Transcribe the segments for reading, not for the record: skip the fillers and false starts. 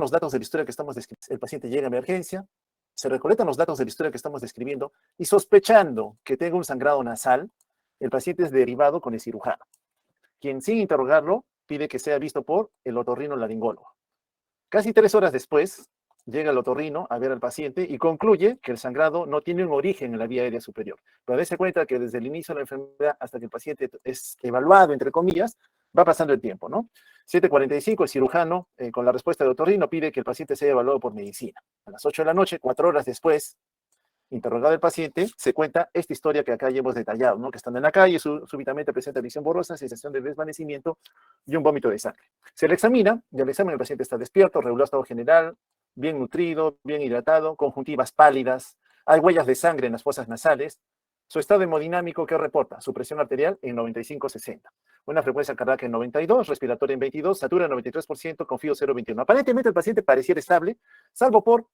los datos de la historia que estamos describiendo. El paciente llega a emergencia, se recolectan los datos de la historia que estamos describiendo y sospechando que tenga un sangrado nasal, el paciente es derivado con el cirujano, quien sin interrogarlo pide que sea visto por el otorrinolaringólogo. Casi 3 horas después, llega el otorrino a ver al paciente y concluye que el sangrado no tiene un origen en la vía aérea superior. Pero dése cuenta que desde el inicio de la enfermedad hasta que el paciente es evaluado, entre comillas, va pasando el tiempo, ¿no? 7:45, el cirujano, con la respuesta del otorrino, pide que el paciente sea evaluado por medicina. A las 8 de la noche, 4 horas después, interrogado el paciente, se cuenta esta historia que acá ya hemos detallado, ¿no? Que estando en la calle, súbitamente presenta visión borrosa, sensación de desvanecimiento y un vómito de sangre. Se le examina, y al examen el paciente está despierto, regular estado general, bien nutrido, bien hidratado, conjuntivas pálidas, hay huellas de sangre en las fosas nasales. Su estado hemodinámico, ¿qué reporta? Su presión arterial en 95/60, una frecuencia cardíaca en 92, respiratoria en 22, satura en 93%, confío 0,21. Aparentemente el paciente pareciera estable, salvo por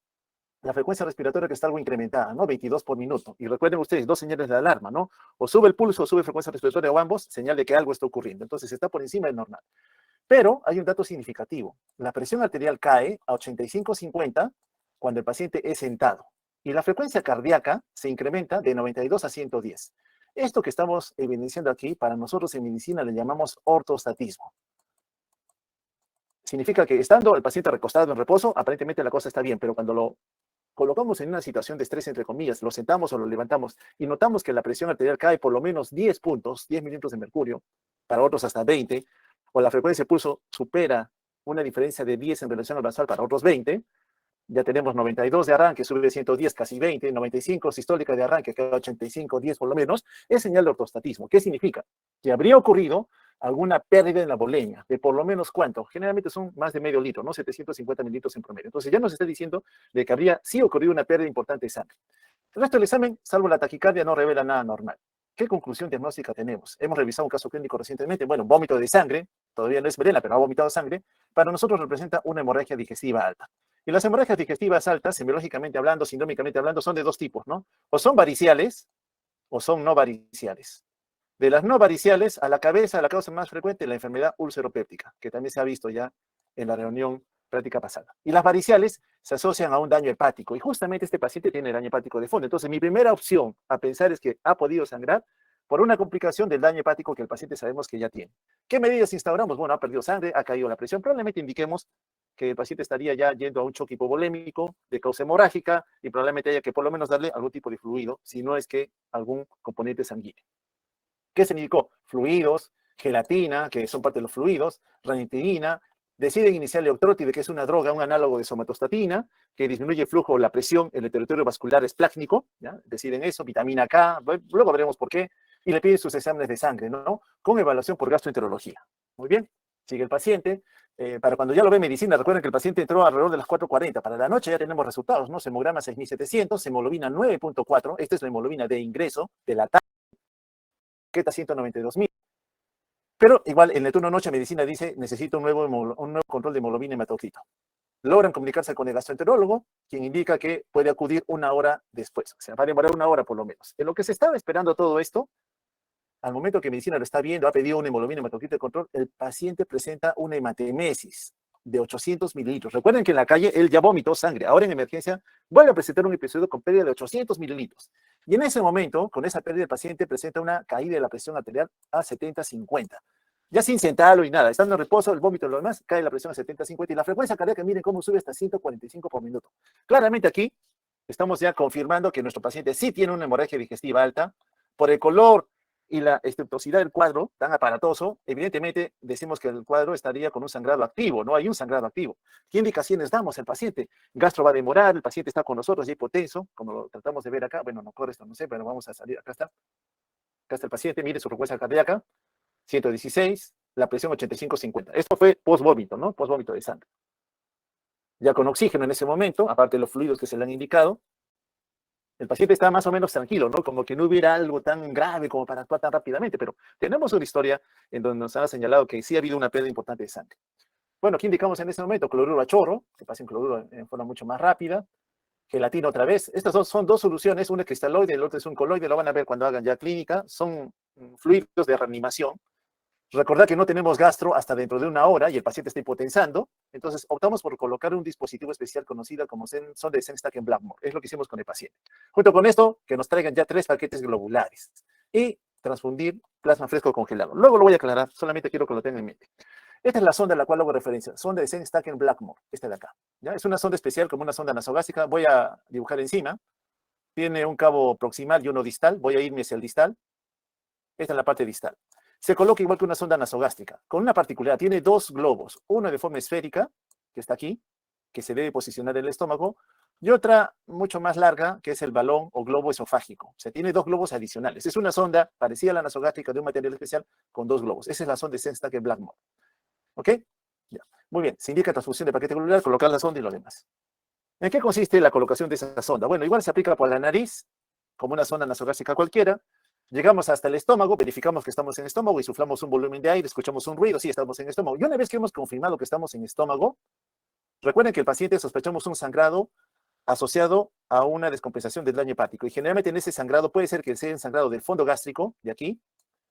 la frecuencia respiratoria que está algo incrementada, ¿no? 22 por minuto. Y recuerden ustedes, dos señales de alarma, ¿no? O sube el pulso o sube frecuencia respiratoria o ambos, señal de que algo está ocurriendo. Entonces está por encima del normal. Pero hay un dato significativo. La presión arterial cae a 85/50 cuando el paciente es sentado. Y la frecuencia cardíaca se incrementa de 92 a 110. Esto que estamos evidenciando aquí, para nosotros en medicina le llamamos ortostatismo. Significa que estando el paciente recostado en reposo, aparentemente la cosa está bien, pero cuando lo colocamos en una situación de estrés, entre comillas, lo sentamos o lo levantamos y notamos que la presión arterial cae por lo menos 10 puntos, 10 milímetros de mercurio, para otros hasta 20, o la frecuencia de pulso supera una diferencia de 10 en relación al basal para otros 20, ya tenemos 92 de arranque, sube 110, casi 20, 95 sistólica de arranque, queda 85, 10 por lo menos, es señal de ortostatismo. ¿Qué significa? Que habría ocurrido alguna pérdida en la volemia, de por lo menos cuánto, generalmente son más de medio litro, ¿no? 750 mililitros en promedio. Entonces ya nos está diciendo de que habría sí ocurrido una pérdida importante de sangre. El resto del examen, salvo la taquicardia, no revela nada normal. ¿Qué conclusión diagnóstica tenemos? Hemos revisado un caso clínico recientemente, bueno, vómito de sangre, todavía no es melena, pero ha vomitado sangre, para nosotros representa una hemorragia digestiva alta. Y las hemorragias digestivas altas, semiológicamente hablando, sindrómicamente hablando, son de dos tipos, ¿no? O son variciales o son no variciales. De las no variciales, a la cabeza, la causa más frecuente, la enfermedad ulceropéptica, que también se ha visto ya en la reunión práctica pasada. Y las variciales se asocian a un daño hepático, y justamente este paciente tiene daño hepático de fondo. Entonces, mi primera opción a pensar es que ha podido sangrar por una complicación del daño hepático que el paciente sabemos que ya tiene. ¿Qué medidas instauramos? Bueno, ha perdido sangre, ha caído la presión, probablemente indiquemos que el paciente estaría ya yendo a un choque hipovolémico de causa hemorrágica y probablemente haya que por lo menos darle algún tipo de fluido, si no es que algún componente sanguíneo. ¿Qué se indicó? Fluidos, gelatina, que son parte de los fluidos, ranitidina. Deciden iniciar leoctrótide, que es una droga, un análogo de somatostatina, que disminuye el flujo, la presión, el territorio vascular esplácnico, ¿ya? Deciden eso, vitamina K, luego veremos por qué, y le piden sus exámenes de sangre, ¿no? Con evaluación por gastroenterología. Muy bien, sigue el paciente. Para cuando ya lo ve medicina, recuerden que el paciente entró alrededor de las 4:40. Para la noche ya tenemos resultados, ¿no? Hemograma 6.700, hemoglobina 9.4, esta es la hemoglobina de ingreso de la tarjeta 192.000. Pero igual en el turno noche medicina dice, necesito un nuevo control de hemoglobina y hematocrit. Logran comunicarse con el gastroenterólogo, quien indica que puede acudir una hora después. O sea, va a demorar una hora por lo menos. En lo que se estaba esperando todo esto, al momento que medicina lo está viendo, ha pedido una hemoglobina y hematocrit de control, el paciente presenta una hematemesis de 800 mililitros. Recuerden que en la calle él ya vomitó sangre. Ahora en emergencia vuelve a presentar un episodio con pérdida de 800 mililitros. Y en ese momento, con esa pérdida, el paciente presenta una caída de la presión arterial a 70/50. Ya sin sentarlo y nada, estando en reposo, el vómito y lo demás, cae la presión a 70/50 y la frecuencia cardíaca, miren cómo sube hasta 145 por minuto. Claramente aquí estamos ya confirmando que nuestro paciente sí tiene una hemorragia digestiva alta. Por el color y la estreptosidad del cuadro tan aparatoso, evidentemente decimos que el cuadro estaría con un sangrado activo, no hay un sangrado activo. ¿Qué indicaciones damos al paciente? Gastro va a demorar, el paciente está con nosotros, ya hipotenso, como lo tratamos de ver acá, bueno, no corre esto, no sé, pero vamos a salir, acá está el paciente, mire su frecuencia cardíaca, 116, la presión 85/50. Esto fue post-vómito, ¿no? Post-vómito de sangre. Ya con oxígeno en ese momento, aparte de los fluidos que se le han indicado, el paciente está más o menos tranquilo, ¿no? Como que no hubiera algo tan grave como para actuar tan rápidamente, pero tenemos una historia en donde nos ha señalado que sí ha habido una pérdida importante de sangre. Bueno, ¿qué indicamos en ese momento? Cloruro a chorro, que pasa en cloruro en forma mucho más rápida. Gelatina otra vez. Estas son dos soluciones, una es cristaloide, el otro es un coloide, lo van a ver cuando hagan ya clínica. Son fluidos de reanimación. Recordad que no tenemos gastro hasta dentro de una hora y el paciente está hipotensando, entonces optamos por colocar un dispositivo especial conocido como sonda de Senstaken Blackmore. Es lo que hicimos con el paciente. Junto con esto, que nos traigan ya 3 paquetes globulares y transfundir plasma fresco congelado. Luego lo voy a aclarar, solamente quiero que lo tengan en mente. Esta es la sonda a la cual hago referencia, sonda de Senstaken Blackmore, esta de acá. ¿Ya? Es una sonda especial como una sonda nasogástrica. Voy a dibujar encima. Tiene un cabo proximal y uno distal. Voy a irme hacia el distal. Esta es la parte distal. Se coloca igual que una sonda nasogástrica, con una particularidad. Tiene 2 globos, uno de forma esférica, que está aquí, que se debe posicionar en el estómago, y otra mucho más larga, que es el balón o globo esofágico. O sea, tiene 2 globos adicionales. Es una sonda parecida a la nasogástrica de un material especial con 2 globos. Esa es la sonda de Senstaken Blackmore. ¿Ok? Ya. Muy bien. Se indica transfusión de paquete globular, colocar la sonda y lo demás. ¿En qué consiste la colocación de esa sonda? Bueno, igual se aplica por la nariz, como una sonda nasogástrica cualquiera. Llegamos hasta el estómago, verificamos que estamos en el estómago, insuflamos un volumen de aire, escuchamos un ruido, sí, estamos en el estómago. Y una vez que hemos confirmado que estamos en estómago, recuerden que el paciente sospechamos un sangrado asociado a una descompensación del daño hepático. Y generalmente en ese sangrado puede ser que sea el sangrado del fondo gástrico, de aquí,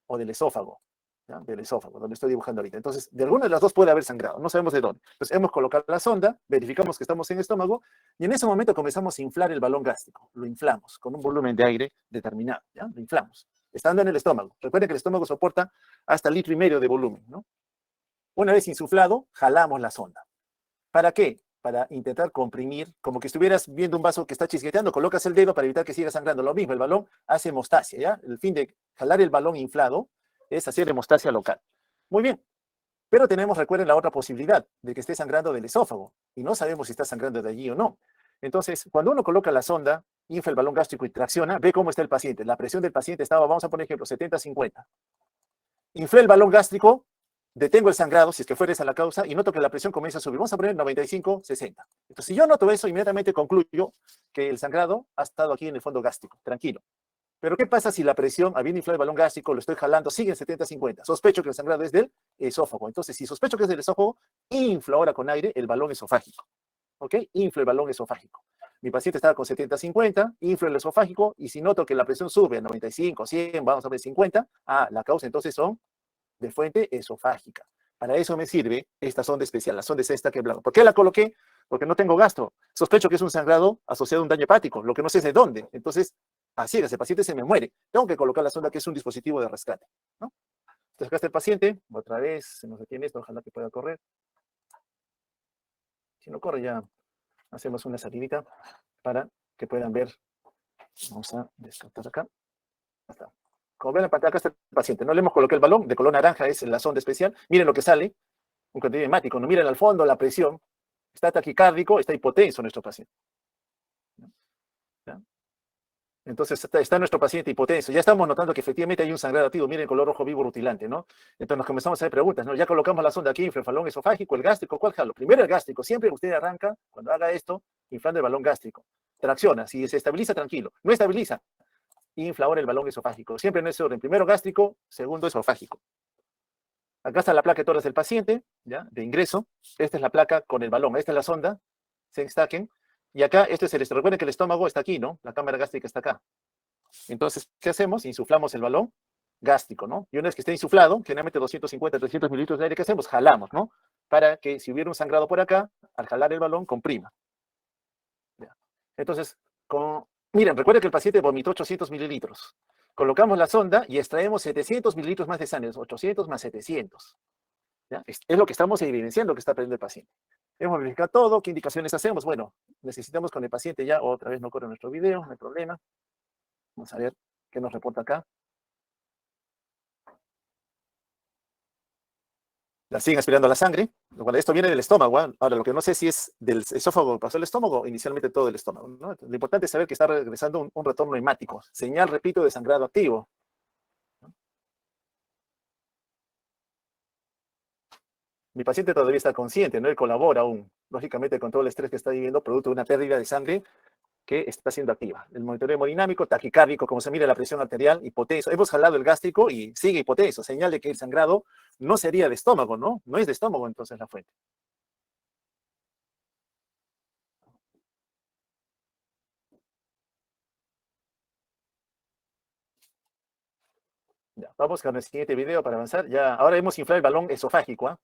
o del esófago. ¿Ya? Del esófago, donde estoy dibujando ahorita. Entonces, de alguna de las dos puede haber sangrado, no sabemos de dónde. Entonces, hemos colocado la sonda, verificamos que estamos en el estómago, y en ese momento comenzamos a inflar el balón gástrico. Lo inflamos con un volumen de aire determinado, ¿ya? Lo inflamos, estando en el estómago. Recuerden que el estómago soporta hasta 1,5 litros de volumen, ¿no? Una vez insuflado, jalamos la sonda. ¿Para qué? Para intentar comprimir, como que estuvieras viendo un vaso que está chisqueteando, colocas el dedo para evitar que siga sangrando. Lo mismo, el balón hace hemostasia, ¿ya? El fin de jalar el balón inflado es hacer hemostasia local. Muy bien, pero tenemos, recuerden, la otra posibilidad de que esté sangrando del esófago y no sabemos si está sangrando de allí o no. Entonces, cuando uno coloca la sonda, infla el balón gástrico y tracciona, ve cómo está el paciente. La presión del paciente estaba, vamos a poner ejemplo, 70-50. Inflé el balón gástrico, detengo el sangrado, si es que fuera esa la causa, y noto que la presión comienza a subir. Vamos a poner 95-60. Entonces, si yo noto eso, inmediatamente concluyo que el sangrado ha estado aquí en el fondo gástrico, tranquilo. Pero ¿qué pasa si la presión, habiendo inflado el balón gástrico, lo estoy jalando, sigue en 70-50? Sospecho que el sangrado es del esófago. Entonces, si sospecho que es del esófago, inflo ahora con aire el balón esofágico. ¿Ok? Inflo el balón esofágico. Mi paciente estaba con 70-50, inflo el esofágico, y si noto que la presión sube a 95, 100, vamos a ver 50, la causa entonces son de fuente esofágica. Para eso me sirve esta sonda especial, la sonda de Senstaken Blackmore. ¿Por qué la coloqué? Porque no tengo gastro. Sospecho que es un sangrado asociado a un daño hepático, lo que no sé es de dónde. Entonces, así es, el paciente se me muere. Tengo que colocar la sonda, que es un dispositivo de rescate, ¿no? Entonces, acá está el paciente. Otra vez, se nos detiene esto, ojalá que pueda correr. Si no corre, ya hacemos una salidita para que puedan ver. Vamos a descartar acá. Está. Como ven en la pantalla, acá está el paciente. No le hemos colocado el balón, de color naranja es la sonda especial. Miren lo que sale, un contenido hemático. No miren al fondo la presión. Está taquicárdico, está hipotenso nuestro paciente. ¿Ya? Entonces está nuestro paciente hipotenso. Ya estamos notando que efectivamente hay un sangrado activo. Miren el color rojo vivo rutilante, ¿no? Entonces nos comenzamos a hacer preguntas, ¿no? Ya colocamos la sonda aquí, infrafalón esofágico, el gástrico, ¿cuál jalo? Primero el gástrico. Siempre usted arranca, cuando haga esto, inflando el balón gástrico. Tracciona. Si se estabiliza, tranquilo. No estabiliza, infla ahora el balón esofágico. Siempre en ese orden. Primero gástrico, segundo esofágico. Acá está la placa de tórax del paciente, ¿ya? De ingreso. Esta es la placa con el balón. Esta es la sonda, Senstaken. Y acá, este es el, recuerden que el estómago está aquí, ¿no? La cámara gástrica está acá. Entonces, ¿qué hacemos? Insuflamos el balón gástrico, ¿no? Y una vez que esté insuflado, generalmente 250, 300 mililitros de aire, ¿qué hacemos? Jalamos, ¿no? Para que si hubiera un sangrado por acá, al jalar el balón, comprima. ¿Ya? Entonces, miren, recuerden que el paciente vomitó 800 mililitros. Colocamos la sonda y extraemos 700 mililitros más de sangre, 800 más 700. ¿Ya? Es lo que estamos evidenciando que está perdiendo el paciente. Hemos verificado todo, ¿qué indicaciones hacemos? Bueno, necesitamos con el paciente ya, otra vez no corre nuestro video, no hay problema. Vamos a ver qué nos reporta acá. La siguen aspirando la sangre. Bueno, esto viene del estómago, ¿eh? Ahora, lo que no sé si es del esófago, pasó al estómago, o inicialmente todo el estómago, ¿no? Lo importante es saber que está regresando un retorno hemático. Señal, repito, de sangrado activo. Mi paciente todavía está consciente, ¿no? Él colabora aún, lógicamente, con todo el estrés que está viviendo, producto de una pérdida de sangre que está siendo activa. El monitoreo hemodinámico, taquicárdico, como se mide la presión arterial, hipotenso. Hemos jalado el gástrico y sigue hipotenso, señal de que el sangrado no sería de estómago, ¿no? No es de estómago entonces la fuente. Ya. Vamos con el siguiente video para avanzar. Ya, ahora hemos inflado el balón esofágico. ¿Ah?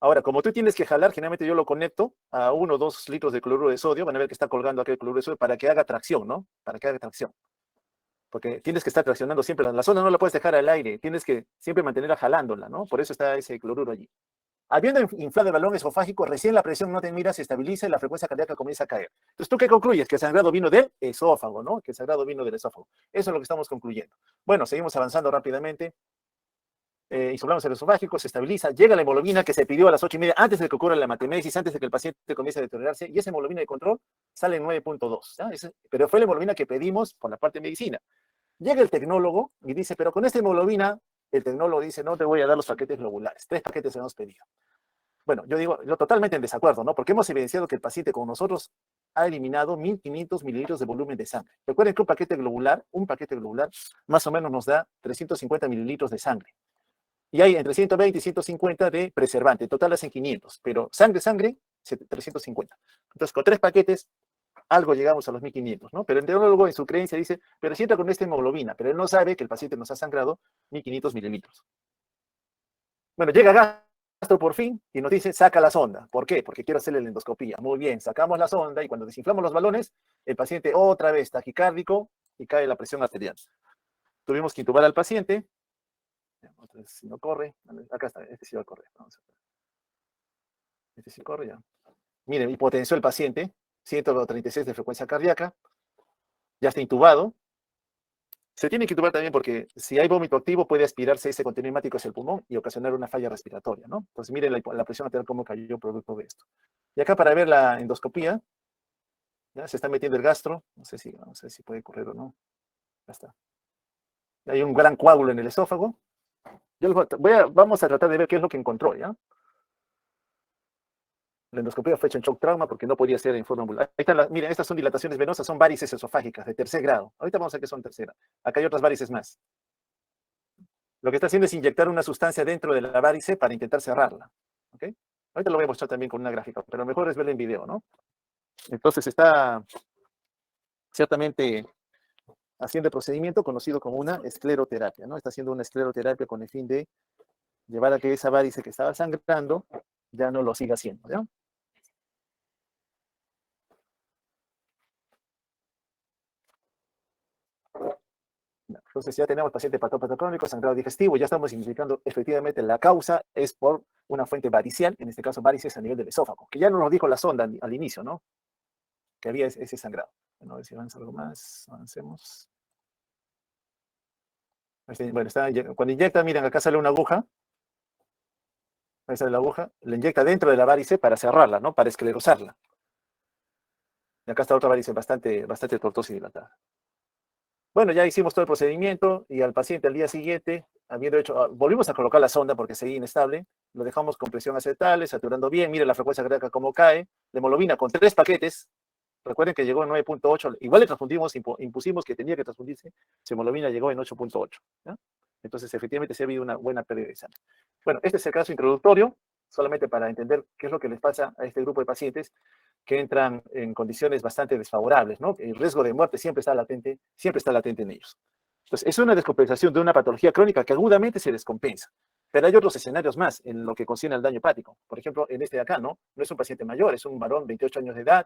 Ahora, como tú tienes que jalar, generalmente yo lo conecto a 1 o 2 litros de cloruro de sodio. Van a ver que está colgando aquí el cloruro de sodio para que haga tracción, ¿no? Para que haga tracción. Porque tienes que estar traccionando siempre. La sonda no la puedes dejar al aire. Tienes que siempre mantenerla jalándola, ¿no? Por eso está ese cloruro allí. Habiendo inflado el balón esofágico, recién la presión no te mira, se estabiliza y la frecuencia cardíaca comienza a caer. Entonces, ¿tú qué concluyes? Que el sangrado vino del esófago, ¿no? Que el sangrado vino del esófago. Eso es lo que estamos concluyendo. Bueno, seguimos avanzando rápidamente. Insufflamos el esofágico, se estabiliza, llega la hemoglobina que se pidió a las 8:30, antes de que ocurra la hematemesis, antes de que el paciente comience a deteriorarse, y esa hemoglobina de control sale en 9.2. Pero fue la hemoglobina que pedimos por la parte de medicina. Llega el tecnólogo y dice, pero con esta hemoglobina, el tecnólogo dice, no te voy a dar los paquetes globulares, 3 paquetes hemos pedido. Bueno, yo digo, yo totalmente en desacuerdo, ¿no? Porque hemos evidenciado que el paciente con nosotros ha eliminado 1.500 mililitros de volumen de sangre. Recuerden que un paquete globular, más o menos nos da 350 mililitros de sangre. Y hay entre 120 y 150 de preservante. En total hacen 500, pero sangre, 350. Entonces, con 3 paquetes, algo llegamos a los 1.500, ¿no? Pero el tecnólogo en su creencia dice, pero si entra con esta hemoglobina, pero él no sabe que el paciente nos ha sangrado 1.500 mililitros. Bueno, llega Gastro por fin y nos dice, saca la sonda. ¿Por qué? Porque quiero hacerle la endoscopía. Muy bien, sacamos la sonda y cuando desinflamos los balones, el paciente otra vez taquicárdico y cae la presión arterial. Tuvimos que intubar al paciente. Si no corre, acá está, este sí va a correr. Este sí corre ya. Miren, hipotensión el paciente, 136 de frecuencia cardíaca, ya está intubado. Se tiene que intubar también porque si hay vómito activo puede aspirarse ese contenido hemático hacia el pulmón y ocasionar una falla respiratoria, ¿no? Entonces miren la presión arterial cómo cayó producto de esto. Y acá para ver la endoscopía, ya se está metiendo el gastro, no sé si puede correr o no. Ya está. Hay un gran coágulo en el esófago. Vamos a tratar de ver qué es lo que encontró, ¿ya? La endoscopía fue hecha en shock trauma porque no podía ser en forma ambulante. Ahí están miren, estas son dilataciones venosas, son varices esofágicas de 3er grado. Ahorita vamos a ver qué son tercera. Acá hay otras varices más. Lo que está haciendo es inyectar una sustancia dentro de la varice para intentar cerrarla. ¿Ok? Ahorita lo voy a mostrar también con una gráfica, pero mejor es verla en video, ¿no? Entonces está ciertamente haciendo el procedimiento conocido como una escleroterapia, ¿no? Está haciendo una escleroterapia con el fin de llevar a que esa varice que estaba sangrando ya no lo siga haciendo, ¿ya? Entonces ya tenemos paciente patópata crónico, sangrado digestivo, ya estamos indicando efectivamente la causa es por una fuente varicial, en este caso varices a nivel del esófago, que ya nos dijo la sonda al inicio, ¿no? Que había ese sangrado. Bueno, a ver si avanza algo más, avancemos. Bueno, cuando inyecta, miren, acá sale una aguja, ahí sale la aguja, le inyecta dentro de la varice para cerrarla, ¿no? Para esclerosarla. Y acá está otra varice bastante tortuosa y dilatada. Bueno, ya hicimos todo el procedimiento y al paciente al día siguiente, volvimos a colocar la sonda porque seguía inestable, lo dejamos con presión acetable, saturando bien, mire la frecuencia cardíaca cómo cae, la hemoglobina con 3 paquetes, recuerden que llegó en 9.8, igual le transfundimos, impusimos que tenía que transfundirse, su hemoglobina llegó en 8.8. Entonces, efectivamente, sí ha habido una buena pérdida de sangre. Bueno, este es el caso introductorio, solamente para entender qué es lo que les pasa a este grupo de pacientes que entran en condiciones bastante desfavorables, ¿no? El riesgo de muerte siempre está latente en ellos. Entonces, es una descompensación de una patología crónica que agudamente se descompensa. Pero hay otros escenarios más en lo que concierne al daño hepático. Por ejemplo, en este de acá, ¿no? No es un paciente mayor, es un varón, 28 años de edad,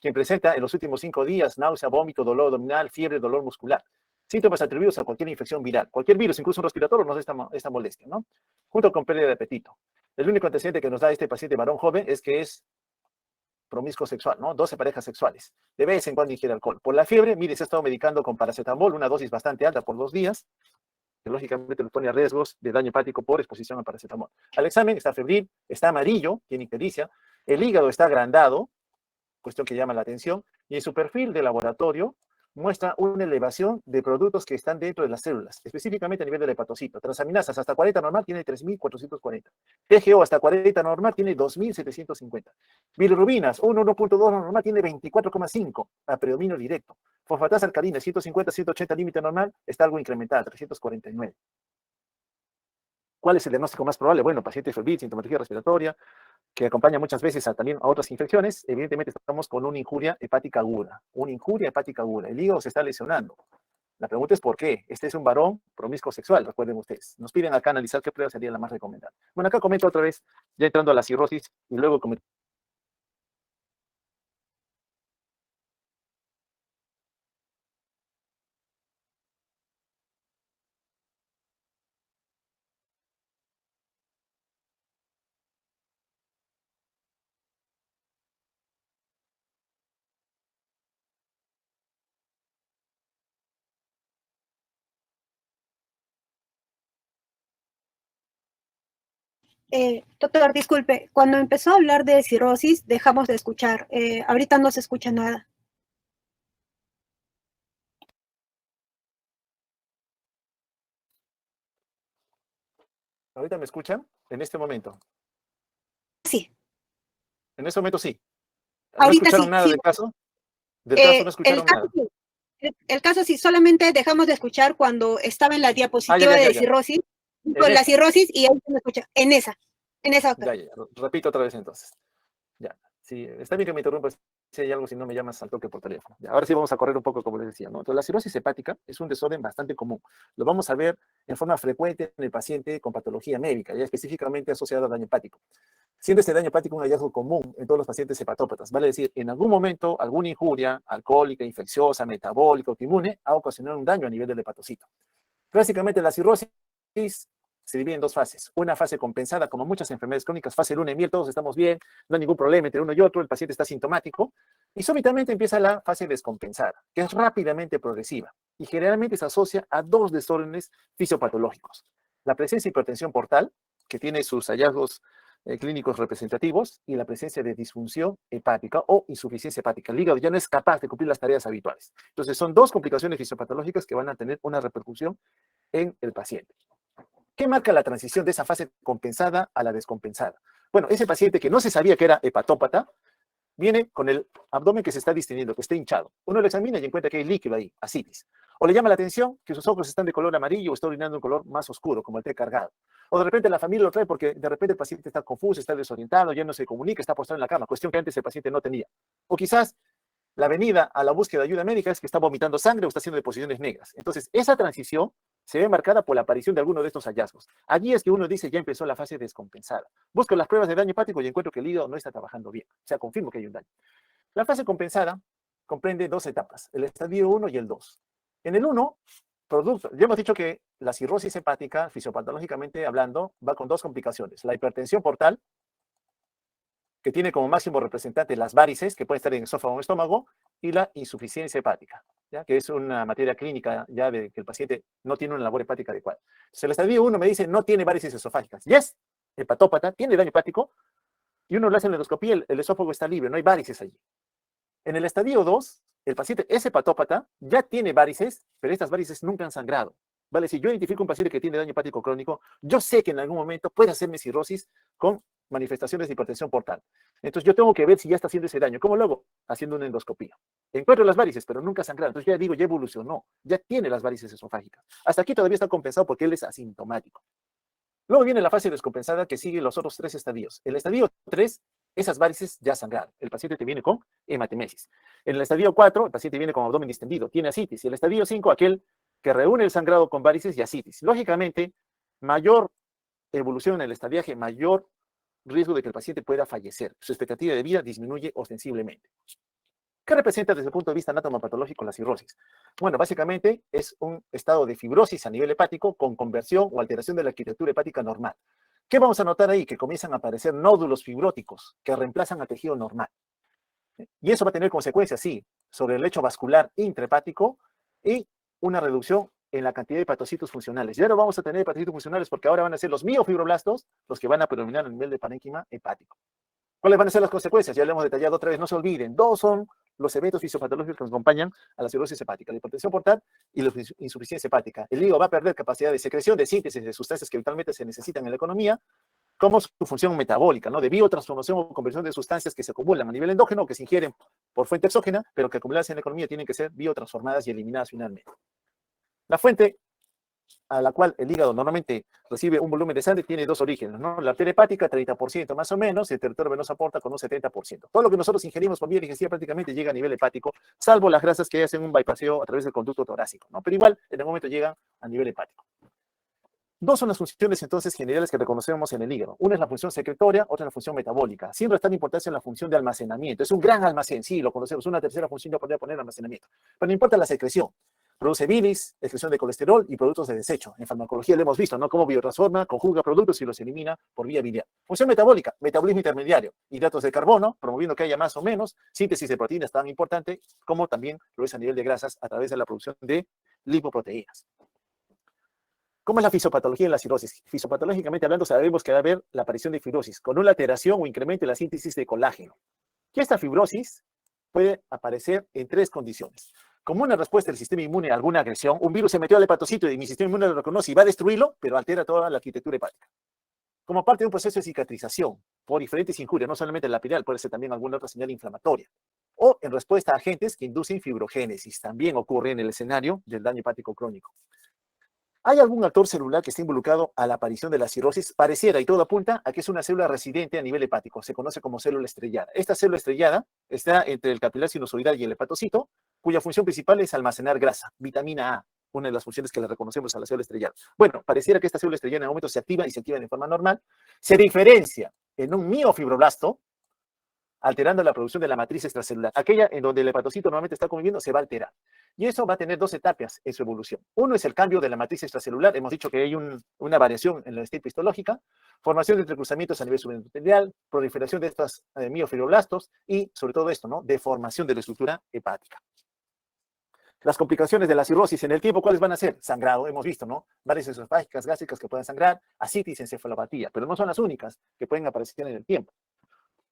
quien presenta en los últimos 5 días náusea, vómito, dolor abdominal, fiebre, dolor muscular. Síntomas atribuidos a cualquier infección viral. Cualquier virus, incluso un respiratorio, nos da esta molestia, ¿no? Junto con pérdida de apetito. El único antecedente que nos da este paciente varón joven es que es promiscuo sexual, ¿no? 12 parejas sexuales. De vez en cuando ingiere alcohol. Por la fiebre, mire, se ha estado medicando con paracetamol, una dosis bastante alta por 2 días, que lógicamente lo pone a riesgos de daño hepático por exposición al paracetamol. Al examen está febril, está amarillo, tiene ictericia, el hígado está agrandado, cuestión que llama la atención, y en su perfil de laboratorio muestra una elevación de productos que están dentro de las células, específicamente a nivel del hepatocito. Transaminasas hasta 40 normal tiene 3.440. TGO hasta 40 normal tiene 2.750. Bilirrubinas, 1.2 normal tiene 24,5 a predominio directo. Fosfatasa alcalina, 150, 180 límite normal, está algo incrementada, 349. ¿Cuál es el diagnóstico más probable? Bueno, paciente febril, sintomatología respiratoria, que acompaña muchas veces también a otras infecciones. Evidentemente estamos con una injuria hepática aguda. Una injuria hepática aguda. El hígado se está lesionando. La pregunta es ¿por qué? Este es un varón promiscuo sexual, recuerden ustedes. Nos piden acá analizar qué prueba sería la más recomendada. Bueno, acá comento otra vez, ya entrando a la cirrosis, y luego comento. Doctor, disculpe, cuando empezó a hablar de cirrosis, dejamos de escuchar. Ahorita no se escucha nada. ¿Ahorita me escuchan? En este momento. Sí, En este momento sí. ¿No ahorita escucharon sí, nada sí. del caso? Del caso no El escucharon caso nada. sí, el caso sí, solamente dejamos de escuchar cuando estaba en la Ah, ya, diapositiva ya, ya, de ya. cirrosis, En dijo la esa. cirrosis y ahí se me escucha, en esa Ya, doctor. ya, ya. Repito otra vez entonces. Ya. Sí, está bien que me interrumpas si hay algo, si no me llamas al toque por teléfono. Ya, ahora sí vamos a correr un poco, como les decía, ¿no? Entonces, la cirrosis hepática es un desorden bastante común. Lo vamos a ver en forma frecuente en el paciente con patología médica, ya específicamente asociado al daño hepático. Siendo este daño hepático un hallazgo común en todos los pacientes hepatópatas, vale decir, en algún momento alguna injuria alcohólica, infecciosa, metabólica, autoinmune ha ocasionado un daño a nivel del hepatocito. Básicamente la cirrosis se divide en dos fases. Una fase compensada, como muchas enfermedades crónicas, fase luna y miel, todos estamos bien, no hay ningún problema entre uno y otro, el paciente está sintomático, y súbitamente empieza la fase descompensada, que es rápidamente progresiva, y generalmente se asocia a dos desórdenes fisiopatológicos. La presencia de hipertensión portal, que tiene sus hallazgos clínicos representativos, y la presencia de disfunción hepática o insuficiencia hepática. El hígado ya no es capaz de cumplir las tareas habituales. Entonces, son dos complicaciones fisiopatológicas que van a tener una repercusión en el paciente. ¿Qué marca la transición de esa fase compensada a la descompensada? Bueno, ese paciente que no se sabía que era hepatópata, viene con el abdomen que se está distendiendo, que está hinchado. Uno lo examina y encuentra que hay líquido ahí, ascitis. O le llama la atención que sus ojos están de color amarillo o está orinando un color más oscuro, como el té cargado. O de repente la familia lo trae porque de repente el paciente está confuso, está desorientado, ya no se comunica, está postrado en la cama, cuestión que antes el paciente no tenía. O quizás la venida a la búsqueda de ayuda médica es que está vomitando sangre o está haciendo deposiciones negras. Entonces, esa transición se ve marcada por la aparición de alguno de estos hallazgos. Allí es que uno dice, ya empezó la fase descompensada. Busco las pruebas de daño hepático y encuentro que el hígado no está trabajando bien. O sea, confirmo que hay un daño. La fase compensada comprende dos etapas, el estadio 1 y el 2. En el 1, producto, ya hemos dicho que la cirrosis hepática, fisiopatológicamente hablando, va con dos complicaciones. La hipertensión portal, que tiene como máximo representante las varices, que pueden estar en esófago o estómago, y la insuficiencia hepática, ¿ya? Que es una materia clínica ya de que el paciente no tiene una labor hepática adecuada. Entonces, el estadio 1 me dice, no tiene varices esofágicas. Yes, hepatópata, tiene daño hepático, y uno le hace la endoscopía, el esófago está libre, no hay varices allí. En el estadio 2, el paciente es hepatópata, ya tiene varices, pero estas varices nunca han sangrado. Vale, si yo identifico un paciente que tiene daño hepático crónico, yo sé que en algún momento puede hacerme cirrosis con manifestaciones de hipertensión portal. Entonces yo tengo que ver si ya está haciendo ese daño. ¿Cómo lo hago? Haciendo una endoscopía. Encuentro las varices, pero nunca sangrado. Entonces ya digo, ya evolucionó, ya tiene las varices esofágicas. Hasta aquí todavía está compensado porque él es asintomático. Luego viene la fase descompensada que sigue los otros tres estadios. El estadio 3, esas varices ya sangraron. El paciente te viene con hematemesis. En el estadio 4, el paciente viene con abdomen distendido, tiene ascitis. Y el estadio 5, aquel que reúne el sangrado con varices y ascitis. Lógicamente, mayor evolución en el estadiaje, mayor riesgo de que el paciente pueda fallecer. Su expectativa de vida disminuye ostensiblemente. ¿Qué representa desde el punto de vista anatomopatológico la cirrosis? Bueno, básicamente es un estado de fibrosis a nivel hepático con conversión o alteración de la arquitectura hepática normal. ¿Qué vamos a notar ahí? Que comienzan a aparecer nódulos fibróticos que reemplazan al tejido normal. Y eso va a tener consecuencias, sí, sobre el lecho vascular intrahepático y una reducción en la cantidad de hepatocitos funcionales. Ya no vamos a tener hepatocitos funcionales porque ahora van a ser los miofibroblastos los que van a predominar a nivel de parénquima hepático. ¿Cuáles van a ser las consecuencias? Ya lo hemos detallado otra vez, no se olviden. Dos son los eventos fisiopatológicos que acompañan a la cirrosis hepática, la hipertensión portal y la insuficiencia hepática. El hígado va a perder capacidad de secreción, de síntesis de sustancias que vitalmente se necesitan en la economía, como su función metabólica, ¿no? De biotransformación o conversión de sustancias que se acumulan a nivel endógeno o que se ingieren por fuente exógena, pero que acumuladas en la economía tienen que ser biotransformadas y eliminadas finalmente. La fuente a la cual el hígado normalmente recibe un volumen de sangre, tiene dos orígenes, ¿no? La arteria hepática, 30% más o menos, y el territorio venoso aporta con un 70%. Todo lo que nosotros ingerimos por vía digestiva prácticamente llega a nivel hepático, salvo las grasas que hacen un bypasseo a través del conducto torácico, ¿no? Pero igual, en algún momento llega a nivel hepático. Dos son las funciones entonces generales que reconocemos en el hígado. Una es la función secretoria, otra es la función metabólica. Sin restar importancia en la función de almacenamiento. Es un gran almacén, sí, lo conocemos. Una tercera función yo podría poner almacenamiento. Pero no importa la secreción. Produce bilis, excreción de colesterol y productos de desecho. En farmacología lo hemos visto, ¿no? Cómo biotransforma, conjuga productos y los elimina por vía biliar. Función metabólica, metabolismo intermediario. Hidratos de carbono, promoviendo que haya más o menos. Síntesis de proteínas tan importante como también lo es a nivel de grasas a través de la producción de lipoproteínas. ¿Cómo es la fisiopatología en la cirrosis? Fisiopatológicamente hablando, sabemos que va a haber la aparición de fibrosis con una alteración o incremento en la síntesis de colágeno. Y esta fibrosis puede aparecer en tres condiciones. Como una respuesta del sistema inmune a alguna agresión, un virus se metió al hepatocito y mi sistema inmune lo reconoce y va a destruirlo, pero altera toda la arquitectura hepática. Como parte de un proceso de cicatrización por diferentes injurias, no solamente la lapiral, puede ser también alguna otra señal inflamatoria. O en respuesta a agentes que inducen fibrogénesis, también ocurre en el escenario del daño hepático crónico. ¿Hay algún actor celular que esté involucrado a la aparición de la cirrosis? Pareciera y todo apunta a que es una célula residente a nivel hepático. Se conoce como célula estrellada. Esta célula estrellada está entre el capilar sinusoidal y el hepatocito, cuya función principal es almacenar grasa, vitamina A, una de las funciones que le reconocemos a la célula estrellada. Bueno, pareciera que esta célula estrellada en algún momento se activa y se activa de forma normal. Se diferencia en un miofibroblasto, alterando la producción de la matriz extracelular. Aquella en donde el hepatocito normalmente está conviviendo se va a alterar. Y eso va a tener dos etapas en su evolución. Uno es el cambio de la matriz extracelular. Hemos dicho que hay una variación en la estirpe histológica, formación de entrecruzamientos a nivel subendotelioidal, proliferación de estos miofibroblastos y, sobre todo esto, ¿no? Deformación de la estructura hepática. Las complicaciones de la cirrosis en el tiempo, ¿cuáles van a ser? Sangrado, hemos visto, ¿no? Varices esofágicas, gástricas que pueden sangrar, ascitis, encefalopatía, pero no son las únicas que pueden aparecer en el tiempo.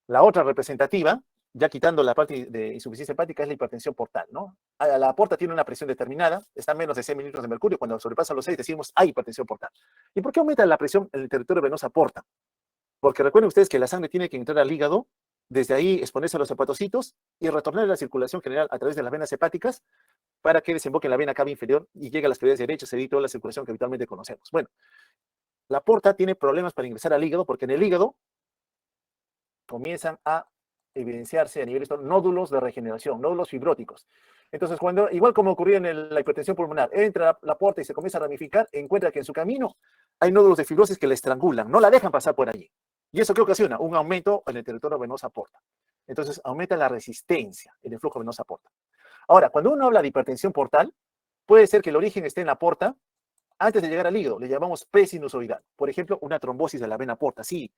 La otra representativa, ya quitando la parte de insuficiencia hepática, es la hipertensión portal, ¿no? La porta tiene una presión determinada, está a menos de 6 mililitros de mercurio, cuando sobrepasa los 6 decimos hay hipertensión portal. ¿Y por qué aumenta la presión en el territorio venoso porta? Porque recuerden ustedes que la sangre tiene que entrar al hígado, desde ahí exponerse a los hepatocitos y retornar a la circulación general a través de las venas hepáticas para que desemboque en la vena cava inferior y llegue a las cavidades derechas y toda la circulación que habitualmente conocemos. Bueno, la porta tiene problemas para ingresar al hígado porque en el hígado comienzan a evidenciarse a nivel de nódulos de regeneración, nódulos fibróticos. Entonces, cuando, igual como ocurría en la hipertensión pulmonar, entra la porta y se comienza a ramificar, encuentra que en su camino hay nódulos de fibrosis que la estrangulan, no la dejan pasar por allí. ¿Y eso qué ocasiona? Un aumento en el territorio venoso porta. Entonces, aumenta la resistencia en el flujo venoso porta. Ahora, cuando uno habla de hipertensión portal, puede ser que el origen esté en la porta antes de llegar al hígado, le llamamos presinusoidal. Por ejemplo, una trombosis de la vena porta. Sí,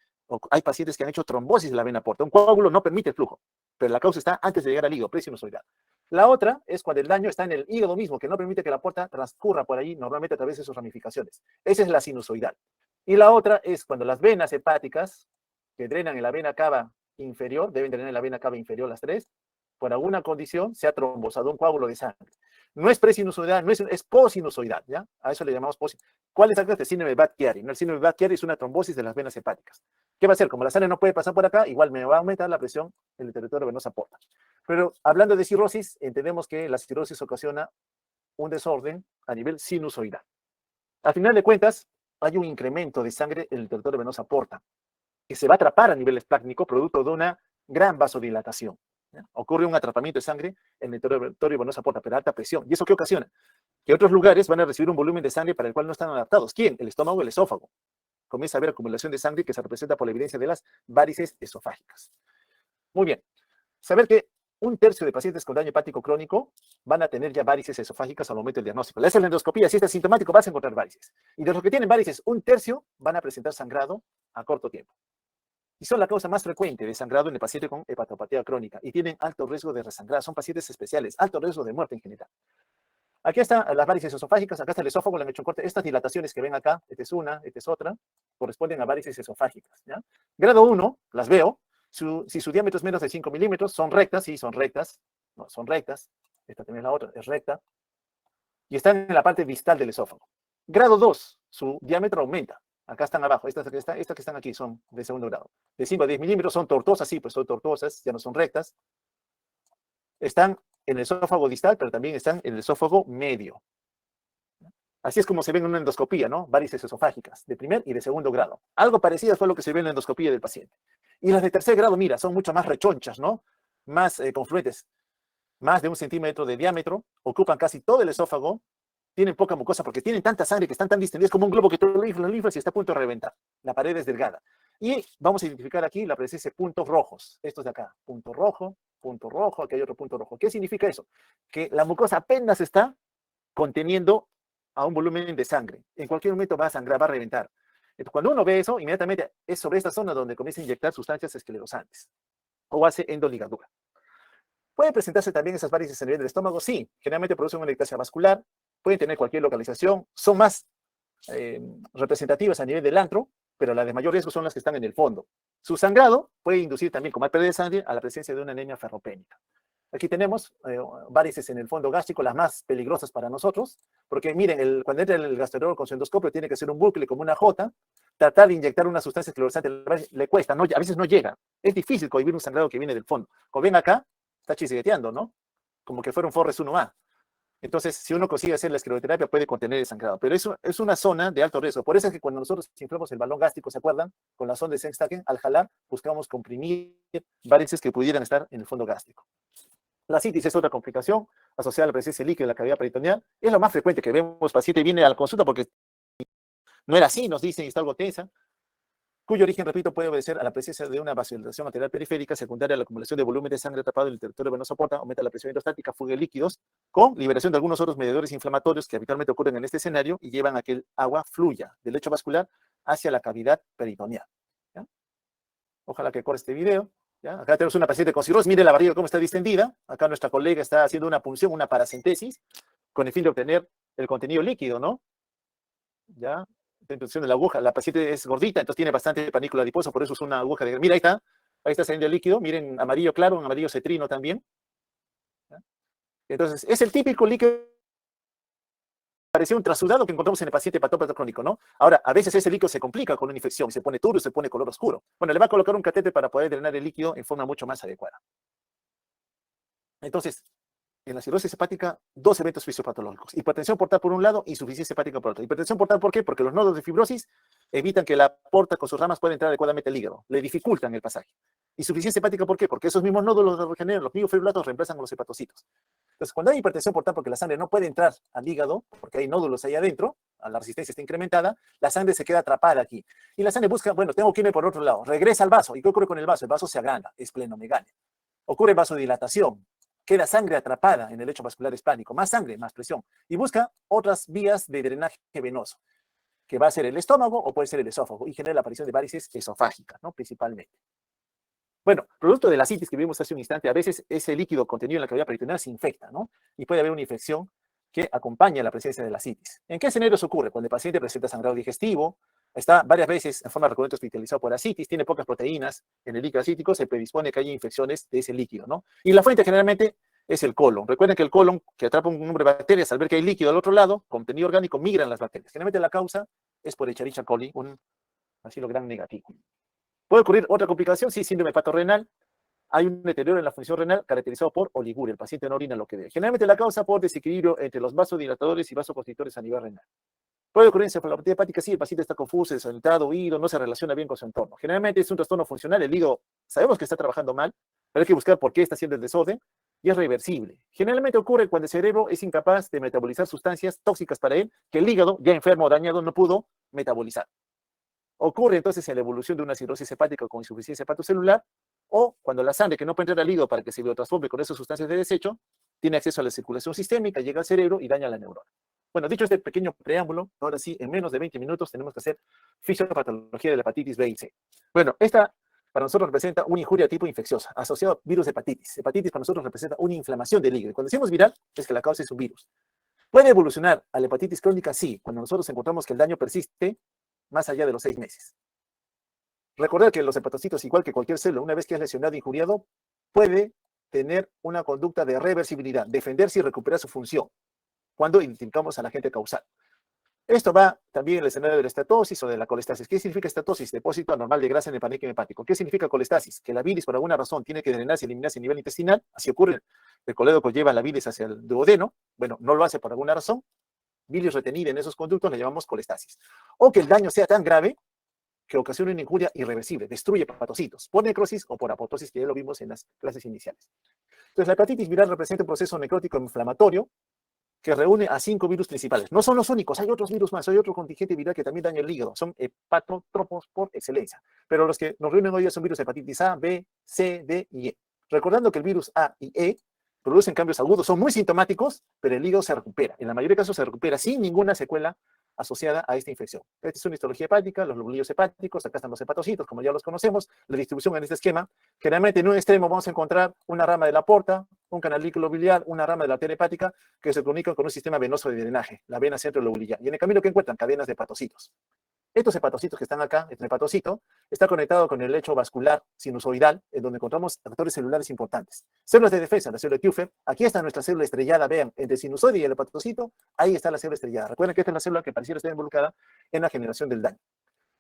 hay pacientes que han hecho trombosis de la vena porta. Un coágulo no permite el flujo, pero la causa está antes de llegar al hígado, presinusoidal. La otra es cuando el daño está en el hígado mismo, que no permite que la porta transcurra por allí, normalmente a través de sus ramificaciones. Esa es la sinusoidal. Y la otra es cuando las venas hepáticas que drenan en la vena cava inferior, deben drenar en la vena cava inferior las tres, por alguna condición se ha trombosado un coágulo de sangre. No es presinusoidal, no es posinusoidal, ¿ya? A eso le llamamos posinusoidal. ¿Cuál es el síndrome de Budd-Chiari? ¿No? El síndrome de Budd-Chiari es una trombosis de las venas hepáticas. ¿Qué va a hacer? Como la sangre no puede pasar por acá, igual me va a aumentar la presión en el territorio venoso porta. Pero hablando de cirrosis, entendemos que la cirrosis ocasiona un desorden a nivel sinusoidal. Al final de cuentas, hay un incremento de sangre en el territorio venoso porta, que se va a atrapar a nivel esplácnico producto de una gran vasodilatación. ¿Ya? Ocurre un atrapamiento de sangre en el territorio venoso porta, pero a alta presión. ¿Y eso qué ocasiona? Que otros lugares van a recibir un volumen de sangre para el cual no están adaptados. ¿Quién? El estómago y el esófago. Comienza a haber acumulación de sangre que se representa por la evidencia de las varices esofágicas. Muy bien. Saber que un tercio de pacientes con daño hepático crónico van a tener ya varices esofágicas al momento del diagnóstico. Le hacen la endoscopía, si está sintomático vas a encontrar varices. Y de los que tienen varices, un tercio van a presentar sangrado a corto tiempo. Y son la causa más frecuente de sangrado en el paciente con hepatopatía crónica y tienen alto riesgo de resangrar. Son pacientes especiales, alto riesgo de muerte en general. Aquí están las varices esofágicas, acá está el esófago, le han hecho un corte. Estas dilataciones que ven acá, esta es una, esta es otra, corresponden a varices esofágicas. ¿Ya? Grado 1, las veo. Si su diámetro es menos de 5 milímetros, son rectas, sí, son rectas. No, son rectas. Esta también es la otra, es recta. Y están en la parte distal del esófago. Grado 2, su diámetro aumenta. Acá están abajo, estas que están aquí son de segundo grado. De 5 a 10 milímetros son tortuosas, sí, pues son tortuosas, ya no son rectas. Están en el esófago distal, pero también están en el esófago medio. Así es como se ve en una endoscopía, ¿no? Varices esofágicas, de primer y de segundo grado. Algo parecido fue lo que se ve en la endoscopía del paciente. Y las de tercer grado, mira, son mucho más rechonchas, ¿no? Más confluentes, más de 1 centímetro de diámetro, ocupan casi todo el esófago, tienen poca mucosa porque tienen tanta sangre que están tan distendidas como un globo que tú lo inflas y está a punto de reventar. La pared es delgada. Y vamos a identificar aquí la presencia de puntos rojos. Estos de acá, punto rojo, aquí hay otro punto rojo. ¿Qué significa eso? Que la mucosa apenas está conteniendo a un volumen de sangre. En cualquier momento va a sangrar, va a reventar. Entonces, cuando uno ve eso, inmediatamente es sobre esta zona donde comienza a inyectar sustancias esclerosantes o hace endoligadura. ¿Puede presentarse también esas varices a nivel del estómago? Sí, generalmente producen una ectasia vascular, pueden tener cualquier localización, son más representativas a nivel del antro, pero las de mayor riesgo son las que están en el fondo. Su sangrado puede inducir también, como hay pérdida de sangre, a la presencia de una anemia ferropénica. Aquí tenemos varices en el fondo gástrico, las más peligrosas para nosotros, porque miren, cuando entra el gastroenterólogo con su endoscopio tiene que hacer un bucle como una J, tratar de inyectar una sustancia esclerosante le cuesta, no, a veces no llega. Es difícil cohibir un sangrado que viene del fondo. Como ven acá, está chisgueteando, ¿no? Como que fuera un Forres 1A. Entonces, si uno consigue hacer la escleroterapia, puede contener el sangrado. Pero eso es una zona de alto riesgo. Por eso es que cuando nosotros inflamos el balón gástrico, ¿se acuerdan? Con la sonda de Sengstaken, al jalar, buscamos comprimir varices que pudieran estar en el fondo gástrico. La citis es otra complicación asociada a la presencia líquida en la cavidad peritoneal. Es lo más frecuente que vemos. Paciente viene a la consulta porque no era así, nos dicen, está algo tensa, cuyo origen, repito, puede obedecer a la presencia de una vasodilatación arterial periférica secundaria a la acumulación de volumen de sangre atrapado en el territorio venoso porta, aumenta la presión hidrostática, fuga de líquidos, con liberación de algunos otros mediadores inflamatorios que habitualmente ocurren en este escenario y llevan a que el agua fluya del lecho vascular hacia la cavidad peritoneal. ¿Ya? Ojalá que corra este video. ¿Ya? Acá tenemos una paciente con cirrosis, mire la barriga cómo está distendida. Acá nuestra colega está haciendo una punción, una paracentesis, con el fin de obtener el contenido líquido, ¿no? ¿Ya? La introducción de la aguja, la paciente es gordita, entonces tiene bastante panículo adiposo, por eso es una aguja de... Mira, ahí está saliendo el líquido, miren, amarillo claro, un amarillo cetrino también. ¿Ya? Entonces, es el típico líquido, parecía un trasudado que encontramos en el paciente hepatópata crónico, ¿no? Ahora, a veces ese líquido se complica con una infección, se pone turbio, se pone color oscuro. Bueno, le va a colocar un catéter para poder drenar el líquido en forma mucho más adecuada. Entonces, en la cirrosis hepática, dos eventos fisiopatológicos. Hipertensión portal por un lado, insuficiencia hepática por otro. Hipertensión portal, ¿por qué? Porque los nodos de fibrosis evitan que la porta con sus ramas pueda entrar adecuadamente al hígado. Le dificultan el pasaje. Insuficiencia hepática, ¿por qué? Porque esos mismos nódulos los regeneran, los miofibrilatos reemplazan a los hepatocitos. Entonces, cuando hay hipertensión portal porque la sangre no puede entrar al hígado, porque hay nódulos ahí adentro, la resistencia está incrementada, la sangre se queda atrapada aquí. Y la sangre busca, bueno, tengo que irme por otro lado. Regresa al vaso. ¿Y qué ocurre con el vaso? El vaso se agranda, es esplenomegalia. Ocurre vasodilatación. Queda sangre atrapada en el lecho vascular hispánico, más sangre, más presión, y busca otras vías de drenaje venoso, que va a ser el estómago o puede ser el esófago, y genera la aparición de varices esofágicas, ¿no? Principalmente. Bueno, producto de la citis que vimos hace un instante, a veces ese líquido contenido en la cavidad peritoneal se infecta, ¿no? Y puede haber una infección que acompaña la presencia de la citis. ¿En qué escenarios ocurre? Cuando el paciente presenta sangrado digestivo, está varias veces en forma recurrente hospitalizado por ascitis, tiene pocas proteínas en el líquido acítico, se predispone a que haya infecciones de ese líquido, ¿no? Y la fuente generalmente es el colon. Recuerden que el colon, que atrapa un número de bacterias, al ver que hay líquido al otro lado, contenido orgánico, migran las bacterias. Generalmente la causa es por Escherichia coli, un bacilo gram negativo. ¿Puede ocurrir otra complicación? Sí, síndrome hepatorrenal. Hay un deterioro en la función renal caracterizado por oliguria. El paciente no orina lo que debe. Generalmente la causa por desequilibrio entre los vasodilatadores y vasoconstrictores a nivel renal. ¿Puede ocurrir encefalopatía hepática? Sí, el paciente está confuso, desorientado, oído, no se relaciona bien con su entorno. Generalmente es un trastorno funcional, el hígado sabemos que está trabajando mal, pero hay que buscar por qué está haciendo el desorden y es reversible. Generalmente ocurre cuando el cerebro es incapaz de metabolizar sustancias tóxicas para él que el hígado, ya enfermo o dañado, no pudo metabolizar. Ocurre entonces en la evolución de una cirrosis hepática con insuficiencia hepatocelular o cuando la sangre que no puede entrar al hígado para que se biotransforme con esas sustancias de desecho, tiene acceso a la circulación sistémica, llega al cerebro y daña la neurona. Bueno, dicho este pequeño preámbulo, ahora sí, en menos de 20 minutos tenemos que hacer fisiopatología de la hepatitis B y C. Bueno, esta para nosotros representa una injuria tipo infecciosa, asociado a virus de hepatitis. Hepatitis para nosotros representa una inflamación del hígado. Cuando decimos viral, es que la causa es un virus. ¿Puede evolucionar a la hepatitis crónica? Sí, cuando nosotros encontramos que el daño persiste más allá de los 6 meses. Recordar que los hepatocitos, igual que cualquier célula, una vez que es lesionado e injuriado, puede tener una conducta de reversibilidad, defenderse y recuperar su función cuando identificamos al agente causal. Esto va también en el escenario de la estatosis o de la colestasis. ¿Qué significa estatosis? Depósito anormal de grasa en el parénquima hepático. ¿Qué significa colestasis? Que la bilis por alguna razón tiene que drenarse y eliminarse a nivel intestinal. Así ocurre, el colédoco lleva la bilis hacia el duodeno. Bueno, no lo hace por alguna razón. bilis retenida en esos conductos, la llamamos colestasis. O que el daño sea tan grave que ocasiona una injuria irreversible, destruye hepatocitos, por necrosis o por apoptosis, que ya lo vimos en las clases iniciales. Entonces, la hepatitis viral representa un proceso necrótico inflamatorio que reúne a 5 virus principales. No son los únicos, hay otros virus más, hay otro contingente viral que también daña el hígado, son hepatotropos por excelencia. Pero los que nos reúnen hoy son virus hepatitis A, B, C, D y E. Recordando que el virus A y E producen cambios agudos, son muy sintomáticos, pero el hígado se recupera. En la mayoría de casos se recupera sin ninguna secuela asociada a esta infección. Esta es una histología hepática, los globulillos hepáticos, acá están los hepatocitos, como ya los conocemos, la distribución en este esquema. Generalmente en un extremo vamos a encontrar una rama de la porta, un canalículo biliar, una rama de la arteria hepática que se comunican con un sistema venoso de drenaje, la vena centrolobulillar. Y en el camino que encuentran cadenas de hepatocitos. Estos hepatocitos que están acá, este hepatocito, está conectado con el lecho vascular sinusoidal, en donde encontramos actores celulares importantes. Células de defensa, la célula de Kupffer. Aquí está nuestra célula estrellada, vean, entre el sinusoide y el hepatocito, ahí está la célula estrellada. Recuerden que esta es la célula que pareciera estar involucrada en la generación del daño.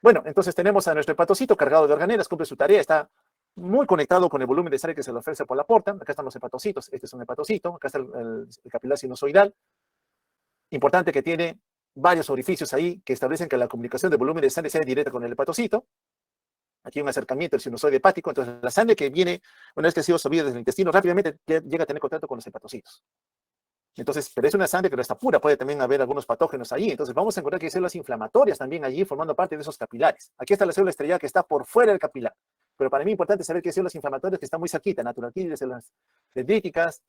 Bueno, entonces tenemos a nuestro hepatocito cargado de organelas, cumple su tarea, está muy conectado con el volumen de sangre que se le ofrece por la porta. Acá están los hepatocitos, este es un hepatocito, acá está el capilar sinusoidal, importante que tiene varios orificios ahí que establecen que la comunicación del volumen de sangre sea directa con el hepatocito. Aquí hay un acercamiento del sinusoide hepático, entonces la sangre que viene, una vez que ha sido absorbida desde el intestino, rápidamente llega a tener contacto con los hepatocitos. Entonces, pero es una sangre que no está pura, puede también haber algunos patógenos ahí, entonces vamos a encontrar que hay células inflamatorias también allí formando parte de esos capilares. Aquí está la célula estrellada que está por fuera del capilar, pero para mí es importante saber que hay células inflamatorias que están muy cerquita, natural killer, células dendríticas,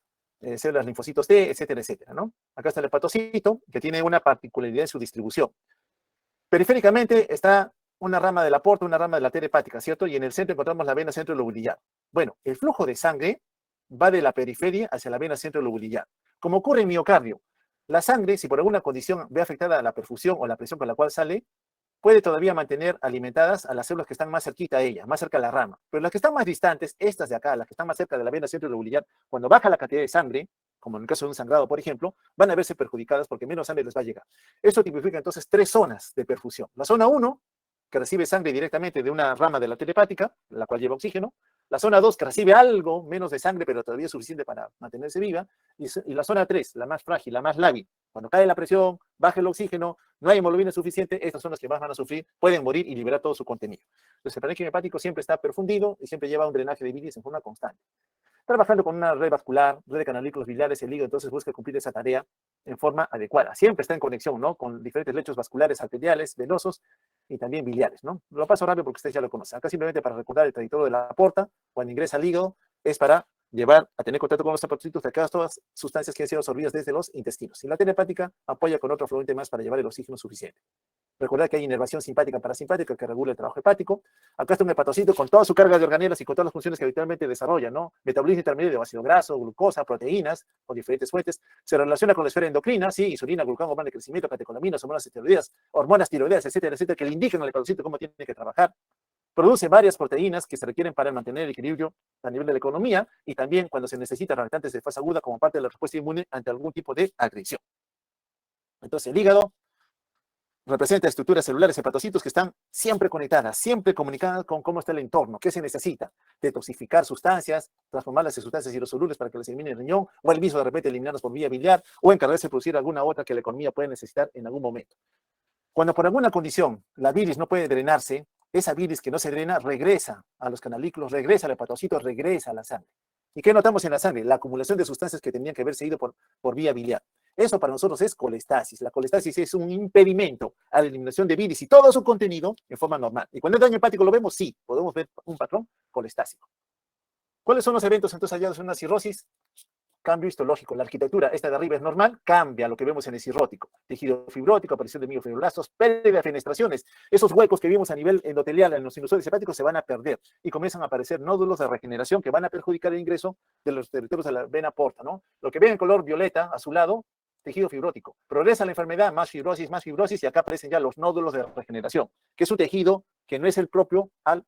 células linfocitos T, etcétera, etcétera, ¿no? Acá está el hepatocito, que tiene una particularidad en su distribución. Periféricamente está una rama de la porta, una rama de la arteria hepática, ¿cierto? Y en el centro encontramos la vena centrolobulillar. Bueno, el flujo de sangre va de la periferia hacia la vena centrolobulillar. Como ocurre en miocardio, la sangre, si por alguna condición ve afectada la perfusión o la presión con la cual sale, puede todavía mantener alimentadas a las células que están más cerquita a ella, más cerca a la rama. Pero las que están más distantes, estas de acá, las que están más cerca de la vena centrolobulillar, cuando baja la cantidad de sangre, como en el caso de un sangrado, por ejemplo, van a verse perjudicadas porque menos sangre les va a llegar. Esto tipifica entonces 3 zonas de perfusión. La zona 1, que recibe sangre directamente de una rama de la arteria hepática, la cual lleva oxígeno. La zona 2, que recibe algo menos de sangre, pero todavía es suficiente para mantenerse viva. Y la zona 3, la más frágil, la más lábil. Cuando cae la presión, baja el oxígeno, no hay hemoglobina suficiente, estas son las que más van a sufrir, pueden morir y liberar todo su contenido. Entonces, el parénquima hepático siempre está perfundido y siempre lleva un drenaje de bilis en forma constante. Trabajando con una red vascular, red de canalículos biliares, el hígado entonces busca cumplir esa tarea en forma adecuada. Siempre está en conexión, ¿no? Con diferentes lechos vasculares, arteriales, venosos y también biliares, ¿no? Lo paso rápido porque ustedes ya lo conocen. Acá simplemente para recordar el trayectorio de la porta, cuando ingresa al hígado, es para llevar a tener contacto con los hepatocitos de todas las sustancias que han sido absorbidas desde los intestinos. Y la arteria hepática apoya con otro afluente más para llevar el oxígeno suficiente. Recordar que hay inervación simpática parasimpática que regula el trabajo hepático. Acá está un hepatocito con toda su carga de organelas y con todas las funciones que habitualmente desarrolla, ¿no? Metabolismo intermedio de ácido graso, glucosa, proteínas o diferentes fuentes. Se relaciona con la esfera endocrina, sí, insulina, glucagón, hormona de crecimiento, catecolaminas, hormonas esteroideas, hormonas tiroideas, etcétera, etcétera, que le indican al hepatocito cómo tiene que trabajar. Produce varias proteínas que se requieren para mantener el equilibrio a nivel de la economía y también cuando se necesita reactantes de fase aguda como parte de la respuesta inmune ante algún tipo de agresión. Entonces el hígado representa estructuras celulares, hepatocitos que están siempre conectadas, siempre comunicadas con cómo está el entorno, qué se necesita, detoxificar sustancias, transformarlas en sustancias hidrosolubles para que las elimine el riñón, o el mismo de repente eliminarlas por vía biliar, o encargarse de producir alguna otra que la economía puede necesitar en algún momento. Cuando por alguna condición la bilis no puede drenarse, esa bilis que no se drena regresa a los canalículos, regresa al hepatocito, regresa a la sangre. ¿Y qué notamos en la sangre? La acumulación de sustancias que tenían que haberse ido por vía biliar. Eso para nosotros es colestasis. La colestasis es un impedimento a la eliminación de bilis y todo su contenido en forma normal. Y cuando el daño hepático lo vemos, sí, podemos ver un patrón colestásico. ¿Cuáles son los eventos entonces hallados en una cirrosis? Cambio histológico. La arquitectura, esta de arriba es normal, cambia lo que vemos en el cirrótico. Tejido fibrótico, aparición de miofibroblastos, pérdida de fenestraciones. Esos huecos que vimos a nivel endotelial en los sinusoides hepáticos se van a perder y comienzan a aparecer nódulos de regeneración que van a perjudicar el ingreso de los territorios de la vena porta, ¿no? Lo que ven en color violeta, azulado, tejido fibrótico. Progresa la enfermedad, más fibrosis, y acá aparecen ya los nódulos de regeneración, que es un tejido que no es el propio al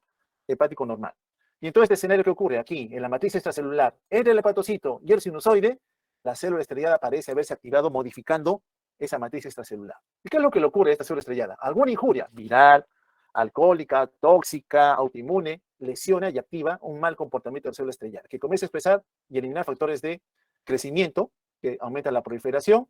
hepático normal. Y en todo este escenario que ocurre aquí, en la matriz extracelular, entre el hepatocito y el sinusoide, la célula estrellada parece haberse activado modificando esa matriz extracelular. ¿Y qué es lo que le ocurre a esta célula estrellada? Alguna injuria viral, alcohólica, tóxica, autoinmune, lesiona y activa un mal comportamiento de la célula estrellada, que comienza a expresar y eliminar factores de crecimiento, que aumentan la proliferación,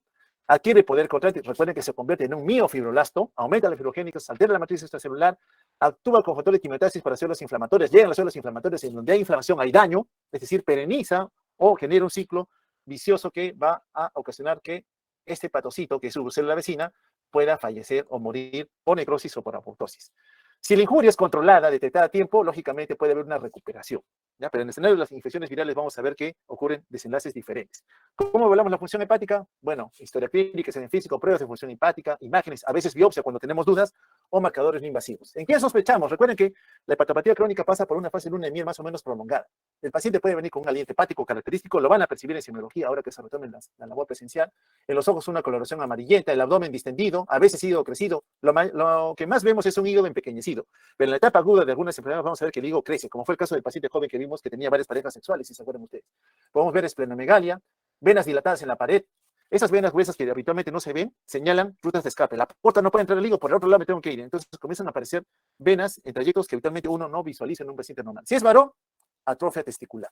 adquiere poder contráctil, recuerden que se convierte en un miofibroblasto, aumenta la fibrogénesis, altera la matriz extracelular, actúa con factores de quimiotaxis para células inflamatorias, llegan las células inflamatorias en donde hay inflamación, hay daño, es decir, pereniza o genera un ciclo vicioso que va a ocasionar que este hepatocito, que es su célula vecina, pueda fallecer o morir por necrosis o por apoptosis. Si la injuria es controlada, detectada a tiempo, lógicamente puede haber una recuperación. ¿Ya? Pero en el escenario de las infecciones virales vamos a ver que ocurren desenlaces diferentes. ¿Cómo evaluamos la función hepática? Bueno, historia clínica, examen físico, pruebas de función hepática, imágenes, a veces biopsia cuando tenemos dudas, o marcadores no invasivos. ¿En qué sospechamos? Recuerden que la hepatopatía crónica pasa por una fase de luna de miel más o menos prolongada. El paciente puede venir con un aliento hepático característico, lo van a percibir en semiología ahora que se retome la labor presencial. En los ojos una coloración amarillenta, el abdomen distendido, a veces hígado crecido. Lo que más vemos es un hígado empequeñecido. Pero en la etapa aguda de algunas enfermedades vamos a ver que el hígado crece, como fue el caso del paciente joven que vimos que tenía varias parejas sexuales, si se acuerdan ustedes. Podemos ver esplenomegalia, venas dilatadas en la pared. Esas venas gruesas que habitualmente no se ven señalan rutas de escape. La puerta no puede entrar al hígado, por el otro lado me tengo que ir. Entonces comienzan a aparecer venas en trayectos que habitualmente uno no visualiza en un paciente normal. Si es varón, atrofia testicular.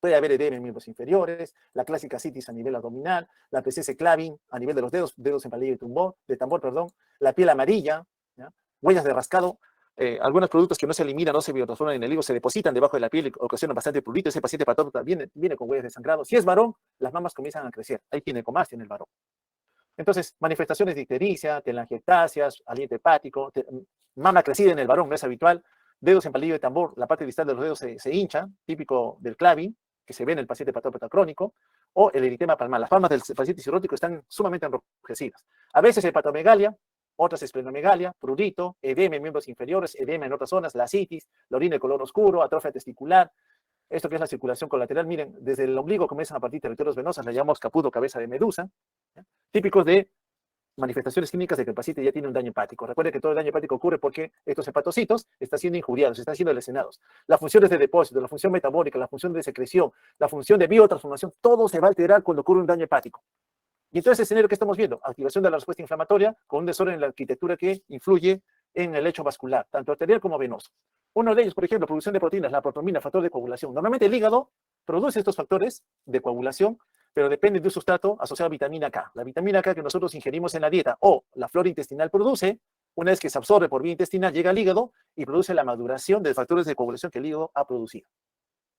Puede haber edema en miembros inferiores, la clásica citis a nivel abdominal, la presencia clavin a nivel de los dedos en palillo de tambor, la piel amarilla, ¿ya? Huellas de rascado. Algunos productos que no se eliminan, no se biotransforman en el hígado, se depositan debajo de la piel y ocasionan bastante prurito. Ese paciente patógeno viene con huellas de sangrado. Si es varón, las mamas comienzan a crecer. Ahí tiene comas, tiene el varón. Entonces, manifestaciones de ictericia, telangiectasias, aliento hepático, mama crecida en el varón, no es habitual. Dedos en palillo de tambor, la parte distal de los dedos se hincha, típico del clavin, que se ve en el paciente patópata crónico, o el eritema palmar. Las palmas del paciente cirrótico están sumamente enrojecidas. A veces hepatomegalia, otras esplenomegalia, prurito, edema en miembros inferiores, edema en otras zonas, la citis, la orina de color oscuro, atrofia testicular. Esto que es la circulación colateral, miren, desde el ombligo comienzan a partir territorios venosos, le llamamos capudo, cabeza de medusa, ¿ya? Típicos de manifestaciones clínicas de que el paciente ya tiene un daño hepático. Recuerde que todo el daño hepático ocurre porque estos hepatocitos están siendo injuriados, están siendo lesionados. Las funciones de depósito, la función metabólica, la función de secreción, la función de biotransformación, todo se va a alterar cuando ocurre un daño hepático. Y entonces, escenario que estamos viendo, activación de la respuesta inflamatoria con un desorden en la arquitectura que influye en el lecho vascular, tanto arterial como venoso. Uno de ellos, por ejemplo, producción de proteínas, la protomina, factor de coagulación. Normalmente el hígado produce estos factores de coagulación, pero depende de un sustrato asociado a vitamina K. La vitamina K que nosotros ingerimos en la dieta o la flora intestinal produce, una vez que se absorbe por vía intestinal, llega al hígado y produce la maduración de factores de coagulación que el hígado ha producido.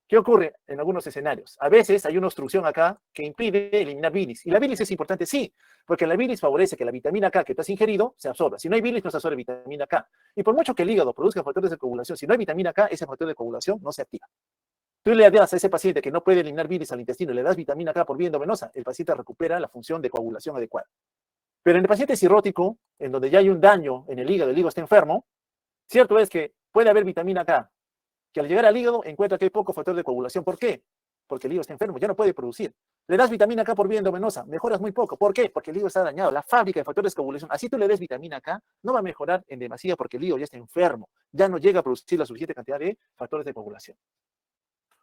¿Qué ocurre en algunos escenarios? A veces hay una obstrucción acá que impide eliminar bilis. Y la bilis es importante, sí, porque la bilis favorece que la vitamina K que tú has ingerido se absorba. Si no hay bilis, no se absorbe vitamina K. Y por mucho que el hígado produzca factores de coagulación, si no hay vitamina K, ese factor de coagulación no se activa. Tú le das a ese paciente que no puede eliminar bilis al intestino, le das vitamina K por vía endovenosa, el paciente recupera la función de coagulación adecuada. Pero en el paciente cirrótico, en donde ya hay un daño en el hígado está enfermo, cierto es que puede haber vitamina K, que al llegar al hígado encuentra que hay poco factor de coagulación. ¿Por qué? Porque el hígado está enfermo, ya no puede producir. Le das vitamina K por vía endovenosa, mejoras muy poco. ¿Por qué? Porque el hígado está dañado, la fábrica de factores de coagulación. Así tú le des vitamina K, no va a mejorar en demasía porque el hígado ya está enfermo, ya no llega a producir la suficiente cantidad de factores de coagulación.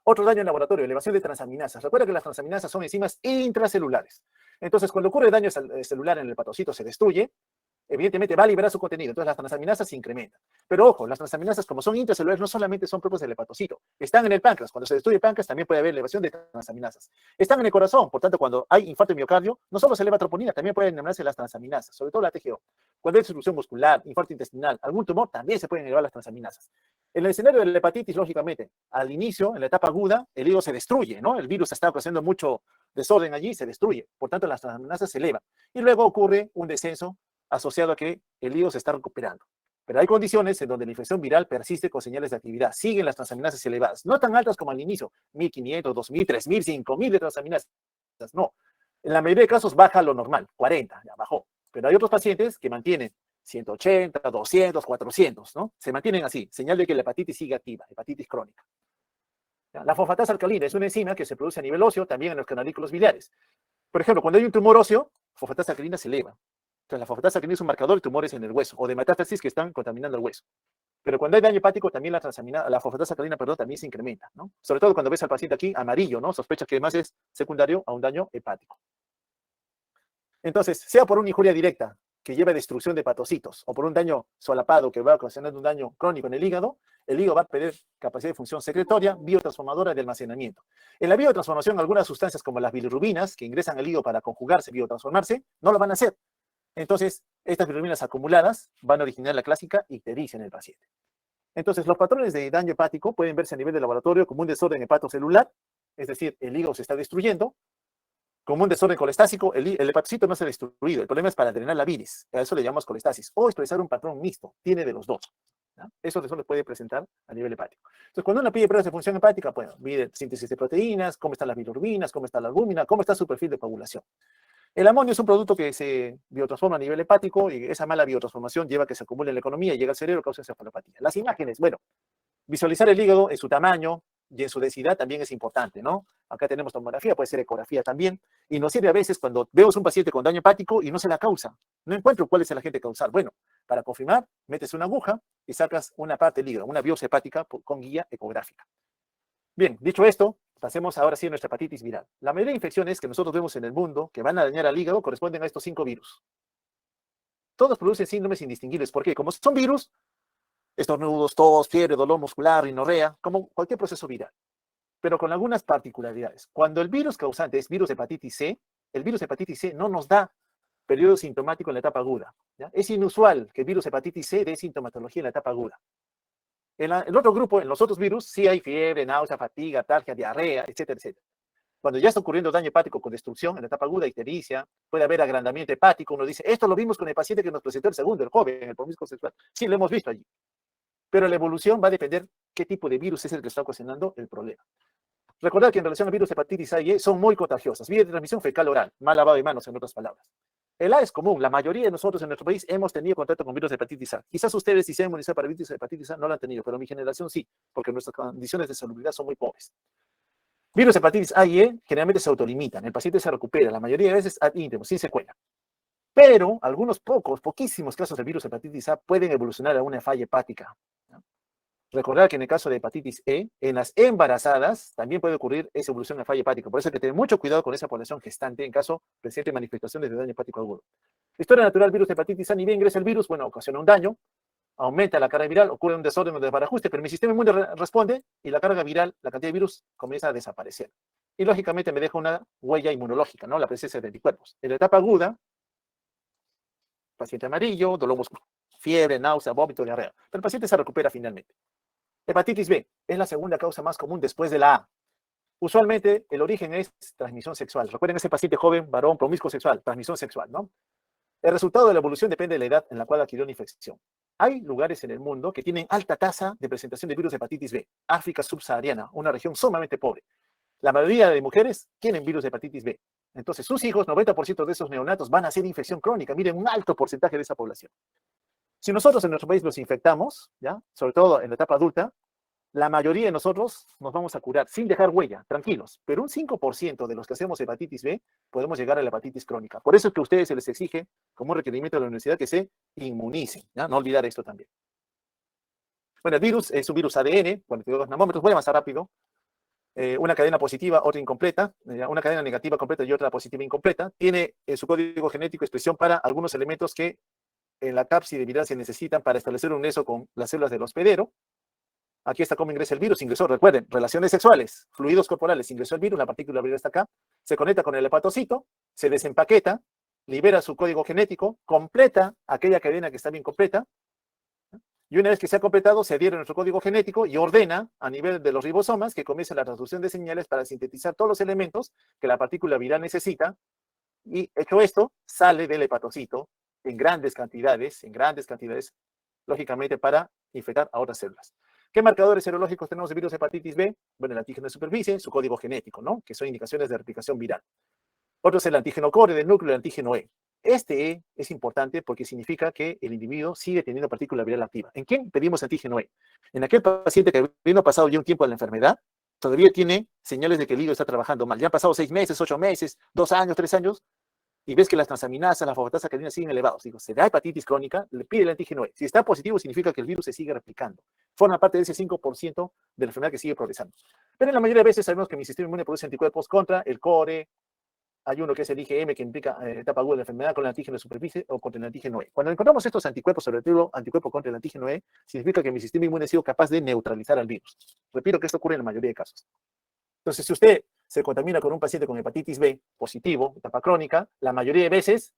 Otro daño en laboratorio, elevación de transaminasas. Recuerda que las transaminasas son enzimas intracelulares. Entonces, cuando ocurre daño celular en el hepatocito, se destruye, evidentemente va a liberar su contenido, entonces las transaminasas se incrementan. Pero ojo, las transaminasas como son intracelulares no solamente son propias del hepatocito, están en el páncreas, cuando se destruye el páncreas también puede haber elevación de transaminasas. Están en el corazón, por tanto cuando hay infarto de miocardio, no solo se eleva troponina, también pueden elevarse las transaminasas, sobre todo la TGO. Cuando hay disminución muscular, infarto intestinal, algún tumor, también se pueden elevar las transaminasas. En el escenario de la hepatitis, lógicamente, al inicio, en la etapa aguda, el hígado se destruye, ¿no? El virus está causando mucho desorden allí, se destruye, por tanto las transaminasas se elevan. Y luego ocurre un descenso asociado a que el hígado se está recuperando. Pero hay condiciones en donde la infección viral persiste con señales de actividad. Siguen las transaminasas elevadas, no tan altas como al inicio, 1500, 2000, 3000, 5000 de transaminasas. No, en la mayoría de casos baja lo normal, 40, ya bajó. Pero hay otros pacientes que mantienen 180, 200, 400, ¿no? Se mantienen así, señal de que la hepatitis sigue activa, hepatitis crónica. La fosfatasa alcalina es una enzima que se produce a nivel óseo, también en los canalículos biliares. Por ejemplo, cuando hay un tumor óseo, fosfatasa alcalina se eleva. Entonces, la fosfatasa alcalina es un marcador de tumores en el hueso o de metástasis que están contaminando el hueso. Pero cuando hay daño hepático, también la fosfatasa alcalina, también se incrementa, ¿no? Sobre todo cuando ves al paciente aquí amarillo, ¿no? Sospechas que además es secundario a un daño hepático. Entonces, sea por una injuria directa que lleva a destrucción de hepatocitos o por un daño solapado que va ocasionando un daño crónico en el hígado, el hígado va a perder capacidad de función secretoria, biotransformadora de almacenamiento. En la biotransformación, algunas sustancias como las bilirrubinas, que ingresan al hígado para conjugarse, biotransformarse, no lo van a hacer. Entonces, estas bilirrubinas acumuladas van a originar la clásica ictericia en el paciente. Entonces, los patrones de daño hepático pueden verse a nivel de laboratorio como un desorden hepatocelular, es decir, el hígado se está destruyendo, como un desorden colestásico, el hepatocito no se ha destruido, el problema es para drenar la bilis, a eso le llamamos colestasis, o expresar un patrón mixto, tiene de los dos. ¿Ya? Eso se puede presentar a nivel hepático. Entonces, cuando uno pide pruebas de función hepática, bueno, mide síntesis de proteínas, cómo están las bilirrubinas, cómo está la albúmina, cómo está su perfil de coagulación. El amonio es un producto que se biotransforma a nivel hepático y esa mala biotransformación lleva a que se acumule en la economía y llega al cerebro, causa encefalopatía. Las imágenes, bueno, visualizar el hígado en su tamaño y en su densidad también es importante, ¿no? Acá tenemos tomografía, puede ser ecografía también, y nos sirve a veces cuando vemos un paciente con daño hepático y no se la causa. No encuentro cuál es el agente causal. Bueno, para confirmar, metes una aguja y sacas una parte del hígado, una biopsia hepática con guía ecográfica. Bien, dicho esto, pasemos ahora sí a nuestra hepatitis viral. La mayoría de infecciones que nosotros vemos en el mundo que van a dañar al hígado corresponden a estos 5 virus. Todos producen síndromes indistinguibles. ¿Por qué? Como son virus, estornudos, tos, fiebre, dolor muscular, rinorrea, como cualquier proceso viral, pero con algunas particularidades. Cuando el virus causante es virus hepatitis C, el virus hepatitis C no nos da periodo sintomático en la etapa aguda. ¿Ya? Es inusual que el virus hepatitis C dé sintomatología en la etapa aguda. En el otro grupo, en los otros virus, sí hay fiebre, náusea, fatiga, atalgia, diarrea, etcétera, etcétera. Cuando ya está ocurriendo daño hepático con destrucción en la etapa aguda, ictericia, puede haber agrandamiento hepático. Uno dice, esto lo vimos con el paciente que nos presentó el segundo, el joven, el promiscuo sexual. Sí, lo hemos visto allí. Pero la evolución va a depender qué tipo de virus es el que está ocasionando el problema. Recordad que en relación al virus hepatitis A y E son muy contagiosas. Vía de transmisión fecal-oral, mal lavado de manos, en otras palabras. El A es común. La mayoría de nosotros en nuestro país hemos tenido contacto con virus de hepatitis A. Quizás ustedes, si se han inmunizado para virus de hepatitis A, no lo han tenido, pero mi generación sí, porque nuestras condiciones de salubridad son muy pobres. Virus de hepatitis A y E generalmente se autolimitan. El paciente se recupera, la mayoría de veces ad íntimo, sin secuela. Pero algunos poquísimos casos de virus de hepatitis A pueden evolucionar a una falla hepática. Recordar que en el caso de hepatitis E, en las embarazadas también puede ocurrir esa evolución a falla hepática. Por eso hay que tener mucho cuidado con esa población gestante en caso presente manifestaciones de daño hepático agudo. Historia natural, virus de hepatitis A, ni bien ingresa el virus, bueno, ocasiona un daño, aumenta la carga viral, ocurre un desorden de desbarajuste, pero mi sistema inmune responde y la carga viral, la cantidad de virus comienza a desaparecer. Y lógicamente me deja una huella inmunológica, ¿no? La presencia de anticuerpos. En la etapa aguda, paciente amarillo, dolor muscular, fiebre, náusea, vómito, diarrea. Pero el paciente se recupera finalmente. Hepatitis B es la segunda causa más común después de la A. Usualmente el origen es transmisión sexual. Recuerden ese paciente joven, varón, promiscuo sexual, transmisión sexual, ¿no? El resultado de la evolución depende de la edad en la cual adquirió la infección. Hay lugares en el mundo que tienen alta tasa de presentación de virus de hepatitis B. África subsahariana, una región sumamente pobre. La mayoría de mujeres tienen virus de hepatitis B. Entonces sus hijos, 90% de esos neonatos van a hacer infección crónica. Miren, un alto porcentaje de esa población. Si nosotros en nuestro país los infectamos, ¿ya? Sobre todo en la etapa adulta, la mayoría de nosotros nos vamos a curar sin dejar huella, tranquilos. Pero un 5% de los que hacemos hepatitis B podemos llegar a la hepatitis crónica. Por eso es que a ustedes se les exige, como un requerimiento de la universidad, que se inmunicen. ¿Ya? No olvidar esto también. Bueno, el virus es un virus ADN, 42 nanómetros, voy a avanzar rápido. Una cadena positiva, otra incompleta, una cadena negativa completa y otra positiva incompleta. Tiene en su código genético expresión para algunos elementos que en la cápside viral se necesitan para establecer un nexo con las células del hospedero. Aquí está cómo ingresa el virus, ingresó, recuerden, relaciones sexuales, fluidos corporales, ingresó el virus, la partícula viral está acá, se conecta con el hepatocito, se desempaqueta, libera su código genético, completa aquella cadena que está bien completa, y una vez que se ha completado, se adhiere a nuestro código genético y ordena a nivel de los ribosomas que comience la transducción de señales para sintetizar todos los elementos que la partícula viral necesita, y hecho esto, sale del hepatocito en grandes cantidades, lógicamente para infectar a otras células. ¿Qué marcadores serológicos tenemos de virus de hepatitis B? Bueno, el antígeno de superficie, su código genético, ¿no? Que son indicaciones de replicación viral. Otro es el antígeno core del núcleo, el antígeno E. Este E es importante porque significa que el individuo sigue teniendo partícula viral activa. ¿En quién pedimos antígeno E? En aquel paciente que habiendo pasado ya un tiempo de la enfermedad, todavía tiene señales de que el hígado está trabajando mal. Ya han pasado 6 meses, 8 meses, 2 años, 3 años, y ves que las transaminasas, las fosfatasa cadena siguen elevados. Digo, ¿se da hepatitis crónica? Le pide el antígeno E. Si está positivo, significa que el virus se sigue replicando. Forma parte de ese 5% de la enfermedad que sigue progresando. Pero en la mayoría de veces sabemos que mi sistema inmune produce anticuerpos contra el core, hay uno que es el IgM, que implica etapa aguda de la enfermedad con el antígeno de superficie o contra el antígeno E. Cuando encontramos estos anticuerpos, sobre todo anticuerpos contra el antígeno E, significa que mi sistema inmune ha sido capaz de neutralizar al virus. Repito que esto ocurre en la mayoría de casos. Entonces, si usted se contamina con un paciente con hepatitis B positivo, etapa crónica, la mayoría de veces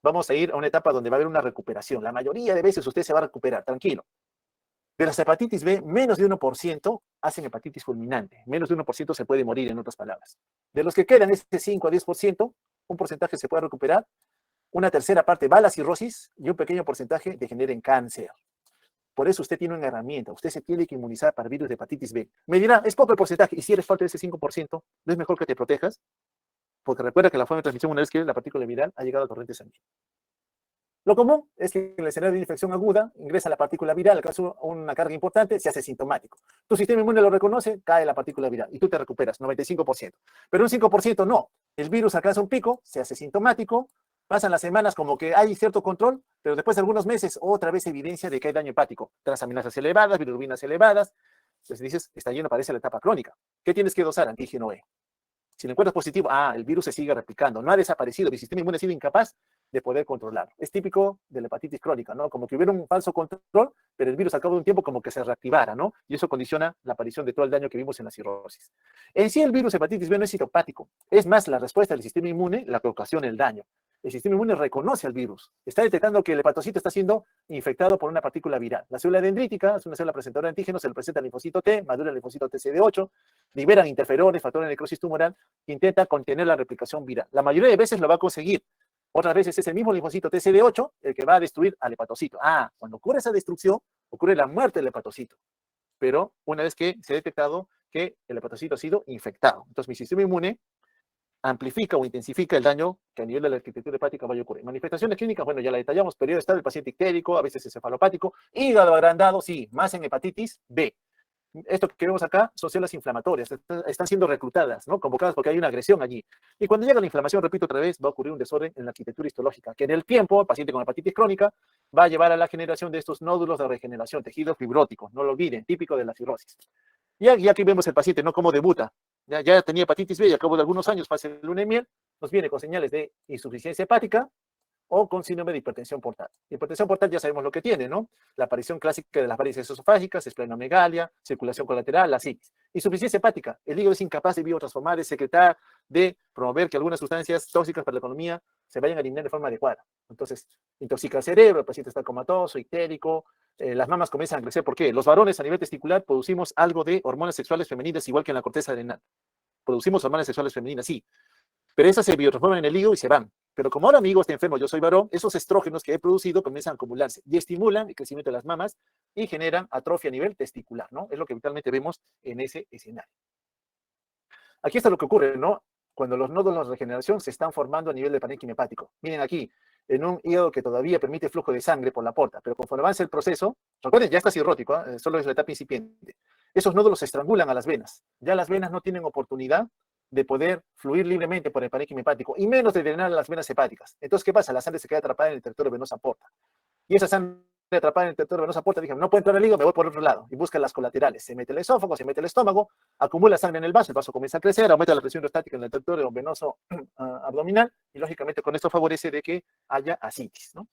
vamos a ir a una etapa donde va a haber una recuperación. La mayoría de veces usted se va a recuperar, tranquilo. De las hepatitis B, menos de 1% hacen hepatitis fulminante. Menos de 1% se puede morir, en otras palabras. De los que quedan, ese 5 a 10%, un porcentaje se puede recuperar, una tercera parte va a la cirrosis y un pequeño porcentaje degenera en cáncer. Por eso usted tiene una herramienta. Usted se tiene que inmunizar para virus de hepatitis B. Me dirá, es poco el porcentaje. Y si eres parte de ese 5%, ¿no es mejor que te protejas? Porque recuerda que la forma de transmisión, una vez que la partícula viral ha llegado al torrente sanguíneo. Lo común es que en el escenario de infección aguda ingresa la partícula viral, al caso una carga importante, se hace sintomático. Tu sistema inmune lo reconoce, cae la partícula viral y tú te recuperas, 95%. Pero un 5% no. El virus alcanza un pico, se hace sintomático, pasan las semanas como que hay cierto control, pero después de algunos meses otra vez evidencia de que hay daño hepático. Transaminasas elevadas, bilirrubinas elevadas. Entonces dices, está yendo, parece la etapa crónica. ¿Qué tienes que dosar? Antígeno E. Si lo encuentras positivo, el virus se sigue replicando, no ha desaparecido, mi sistema inmune ha sido incapaz de poder controlarlo. Es típico de la hepatitis crónica, ¿no? Como que hubiera un falso control, pero el virus al cabo de un tiempo como que se reactivara, ¿no? Y eso condiciona la aparición de todo el daño que vimos en la cirrosis. En sí, el virus hepatitis B no es citopático, es más la respuesta del sistema inmune la que ocasiona el daño. El sistema inmune reconoce al virus, está detectando que el hepatocito está siendo infectado por una partícula viral. La célula dendrítica es una célula presentadora de antígenos, se le presenta el linfocito T, madura el linfocito TCD8, liberan interferones, factores de necrosis tumoral, que intenta contener la replicación viral. La mayoría de veces lo va a conseguir. Otras veces es el mismo linfocito TCD8 el que va a destruir al hepatocito. Cuando ocurre esa destrucción, ocurre la muerte del hepatocito. Pero una vez que se ha detectado que el hepatocito ha sido infectado. Entonces mi sistema inmune amplifica o intensifica el daño que a nivel de la arquitectura hepática vaya a ocurrir. Manifestaciones clínicas, bueno, ya la detallamos, periodo de estado del paciente ictérico, a veces encefalopático, hígado agrandado, sí, más en hepatitis B. Esto que vemos acá son células inflamatorias, están siendo reclutadas, ¿no? Convocadas porque hay una agresión allí. Y cuando llega la inflamación, repito otra vez, va a ocurrir un desorden en la arquitectura histológica, que en el tiempo, el paciente con hepatitis crónica, va a llevar a la generación de estos nódulos de regeneración, tejidos fibróticos, no lo olviden, típico de la cirrosis. Y aquí vemos el paciente, ¿no? Cómo debuta. Ya tenía hepatitis B y al cabo de algunos años, pasa el luna de miel, nos viene con señales de insuficiencia hepática, o con síndrome de hipertensión portal. Hipertensión portal ya sabemos lo que tiene, ¿no? La aparición clásica de las varices esofágicas, esplenomegalia, circulación colateral, la psiquis. Insuficiencia hepática, el hígado es incapaz de biotransformar, de secretar, de promover que algunas sustancias tóxicas para la economía se vayan a eliminar de forma adecuada. Entonces, intoxica el cerebro, el paciente está comatoso, ictérico, las mamas comienzan a crecer. ¿Por qué? Los varones a nivel testicular producimos algo de hormonas sexuales femeninas, igual que en la corteza adrenal. Producimos hormonas sexuales femeninas, sí, pero esas se biotransforman en el hígado y se van. Pero como ahora mi hígado está enfermo, yo soy varón, esos estrógenos que he producido comienzan a acumularse y estimulan el crecimiento de las mamas y generan atrofia a nivel testicular, ¿no? Es lo que habitualmente vemos en ese escenario. Aquí está lo que ocurre, ¿no? Cuando los nódulos de regeneración se están formando a nivel de parénquima hepático. Miren aquí, en un hígado que todavía permite flujo de sangre por la porta, pero conforme avanza el proceso, recuerden, ya está cirrótico, solo es la etapa incipiente. Esos nódulos se estrangulan a las venas. Ya las venas no tienen oportunidad de poder fluir libremente por el parénquima hepático y menos de drenar las venas hepáticas. Entonces, ¿qué pasa? La sangre se queda atrapada en el territorio venoso porta. Y esa sangre atrapada en el territorio venoso porta, dije, no puedo entrar al hígado, me voy por otro lado. Y busca las colaterales. Se mete el esófago, se mete el estómago, acumula sangre en el vaso comienza a crecer, aumenta la presión hidrostática en el territorio venoso abdominal y, lógicamente, con esto favorece de que haya ascitis, ¿no?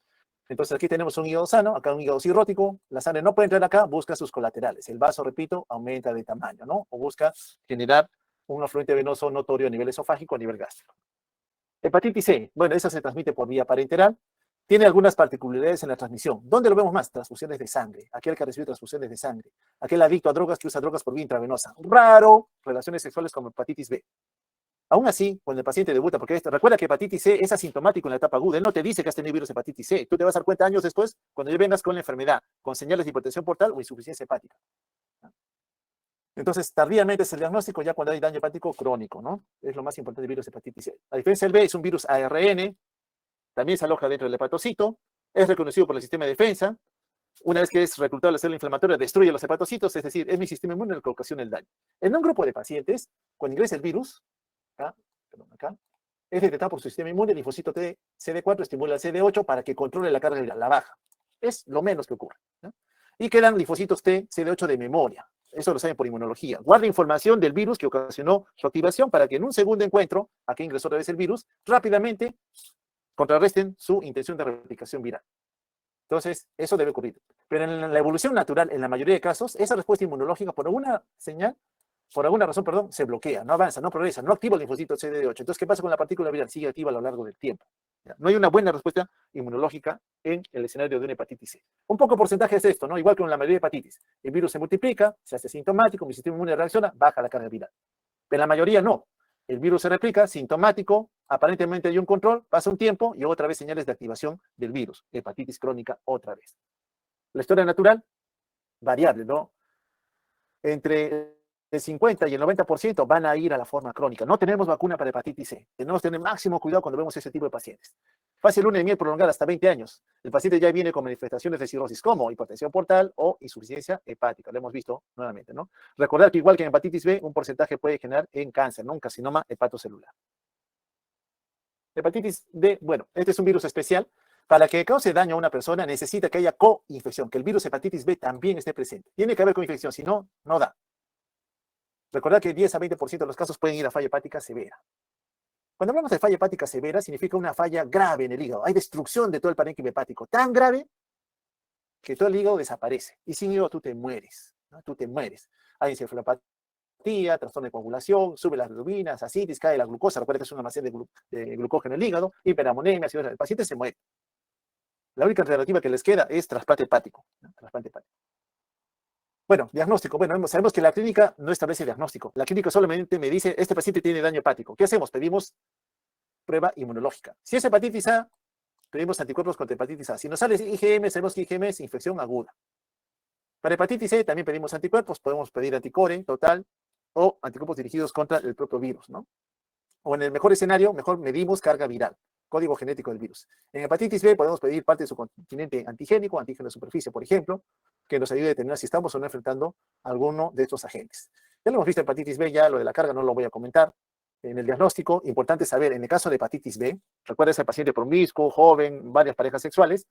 Entonces aquí tenemos un hígado sano, acá un hígado cirrótico, la sangre no puede entrar acá, busca sus colaterales. El vaso, repito, aumenta de tamaño, ¿no? O busca generar un afluente venoso notorio a nivel esofágico, a nivel gástrico. Hepatitis C, bueno, esa se transmite por vía parenteral, tiene algunas particularidades en la transmisión. ¿Dónde lo vemos más? Transfusiones de sangre, aquel que recibe transfusiones de sangre, aquel adicto a drogas que usa drogas por vía intravenosa. Raro, relaciones sexuales con hepatitis B. Aún así, cuando el paciente debuta, porque recuerda que hepatitis C es asintomático en la etapa aguda, él no te dice que has tenido virus hepatitis C, tú te vas a dar cuenta años después cuando ya vengas con la enfermedad, con señales de hipertensión portal o insuficiencia hepática. Entonces, tardíamente es el diagnóstico ya cuando hay daño hepático crónico, ¿no? Es lo más importante del virus hepatitis C. A diferencia del B, es un virus ARN, también se aloja dentro del hepatocito, es reconocido por el sistema de defensa, una vez que es reclutado la célula inflamatoria, destruye los hepatocitos, es decir, es mi sistema inmune el que ocasiona el daño. En un grupo de pacientes, cuando ingresa el virus, acá, es detectado por su sistema inmune, el linfocito T CD4 estimula el CD8 para que controle la carga viral, la baja. Es lo menos que ocurre, ¿no? Y quedan linfocitos T CD8 de memoria. Eso lo saben por inmunología. Guarda información del virus que ocasionó su activación para que en un segundo encuentro, a que ingresó otra vez el virus, rápidamente contrarresten su intención de replicación viral. Entonces, eso debe ocurrir. Pero en la evolución natural, en la mayoría de casos, esa respuesta inmunológica, por alguna razón, perdón, se bloquea, no avanza, no progresa, no activa el linfocito CD8. Entonces, ¿qué pasa con la partícula viral? Sigue activa a lo largo del tiempo. ¿Ya? No hay una buena respuesta inmunológica en el escenario de una hepatitis C. Un poco porcentaje es esto, ¿no? Igual que en la mayoría de hepatitis. El virus se multiplica, se hace sintomático, mi sistema inmune reacciona, baja la carga viral. Pero la mayoría no. El virus se replica, sintomático, aparentemente hay un control, pasa un tiempo y otra vez señales de activación del virus. Hepatitis crónica otra vez. La historia natural, variable, ¿no? Entre el 50 y el 90% van a ir a la forma crónica. No tenemos vacuna para hepatitis C. Tenemos que tener máximo cuidado cuando vemos ese tipo de pacientes. Fase luna de miel prolongada hasta 20 años. El paciente ya viene con manifestaciones de cirrosis como hipertensión portal o insuficiencia hepática. Lo hemos visto nuevamente, ¿no? Recordar que igual que en hepatitis B, un porcentaje puede generar en cáncer, ¿no? Un carcinoma hepatocelular. Hepatitis B, bueno, este es un virus especial. Para que cause daño a una persona necesita que haya coinfección, que el virus hepatitis B también esté presente. Tiene que haber coinfección, si no, no da. Recordad que 10 a 20% de los casos pueden ir a falla hepática severa. Cuando hablamos de falla hepática severa, significa una falla grave en el hígado. Hay destrucción de todo el parénquima hepático, tan grave que todo el hígado desaparece. Y sin hígado tú te mueres, ¿no? Tú te mueres. Hay encefalopatía, trastorno de coagulación, sube las bilirrubinas, ascitis, cae la glucosa. Recuerda que es un almacén de glucógeno en el hígado, hiperamonemia, el paciente se muere. La única alternativa que les queda es trasplante hepático, ¿no? Trasplante hepático. Bueno, diagnóstico. Bueno, sabemos que la clínica no establece diagnóstico. La clínica solamente me dice, este paciente tiene daño hepático. ¿Qué hacemos? Pedimos prueba inmunológica. Si es hepatitis A, pedimos anticuerpos contra hepatitis A. Si nos sale IgM, sabemos que IgM es infección aguda. Para hepatitis C también pedimos anticuerpos. Podemos pedir anticore total o anticuerpos dirigidos contra el propio virus, ¿no? O en el mejor escenario, mejor medimos carga viral, código genético del virus. En hepatitis B podemos pedir parte de su continente antigénico, antígeno de superficie, por ejemplo, que nos ayude a determinar si estamos o no enfrentando alguno de estos agentes. Ya lo hemos visto en hepatitis B, ya lo de la carga no lo voy a comentar. En el diagnóstico, importante saber, en el caso de hepatitis B, recuerda ese paciente promiscuo, joven, varias parejas sexuales,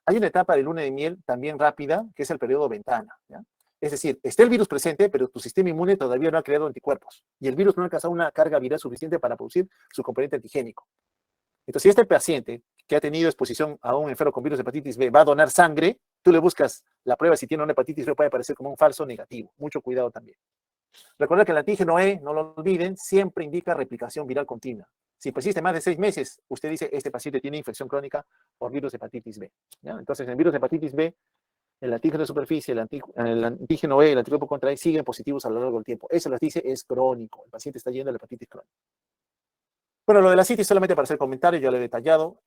hay una etapa de luna de miel también rápida, que es el periodo ventana, ¿ya? Es decir, está el virus presente, pero tu sistema inmune todavía no ha creado anticuerpos. Y el virus no ha alcanzado una carga viral suficiente para producir su componente antigénico. Entonces, si este paciente que ha tenido exposición a un enfermo con virus de hepatitis B va a donar sangre, tú le buscas la prueba si tiene una hepatitis B, puede aparecer como un falso negativo. Mucho cuidado también. Recuerda que el antígeno E, no lo olviden, siempre indica replicación viral continua. Si persiste más de 6 meses, usted dice, este paciente tiene infección crónica por virus de hepatitis B, ¿ya? Entonces, en el virus de hepatitis B, el antígeno de superficie, el antígeno E, el anticuerpo contra E siguen positivos a lo largo del tiempo. Eso les dice es crónico. El paciente está yendo a la hepatitis crónica. Bueno, lo de la citis solamente para hacer comentario, ya lo he detallado.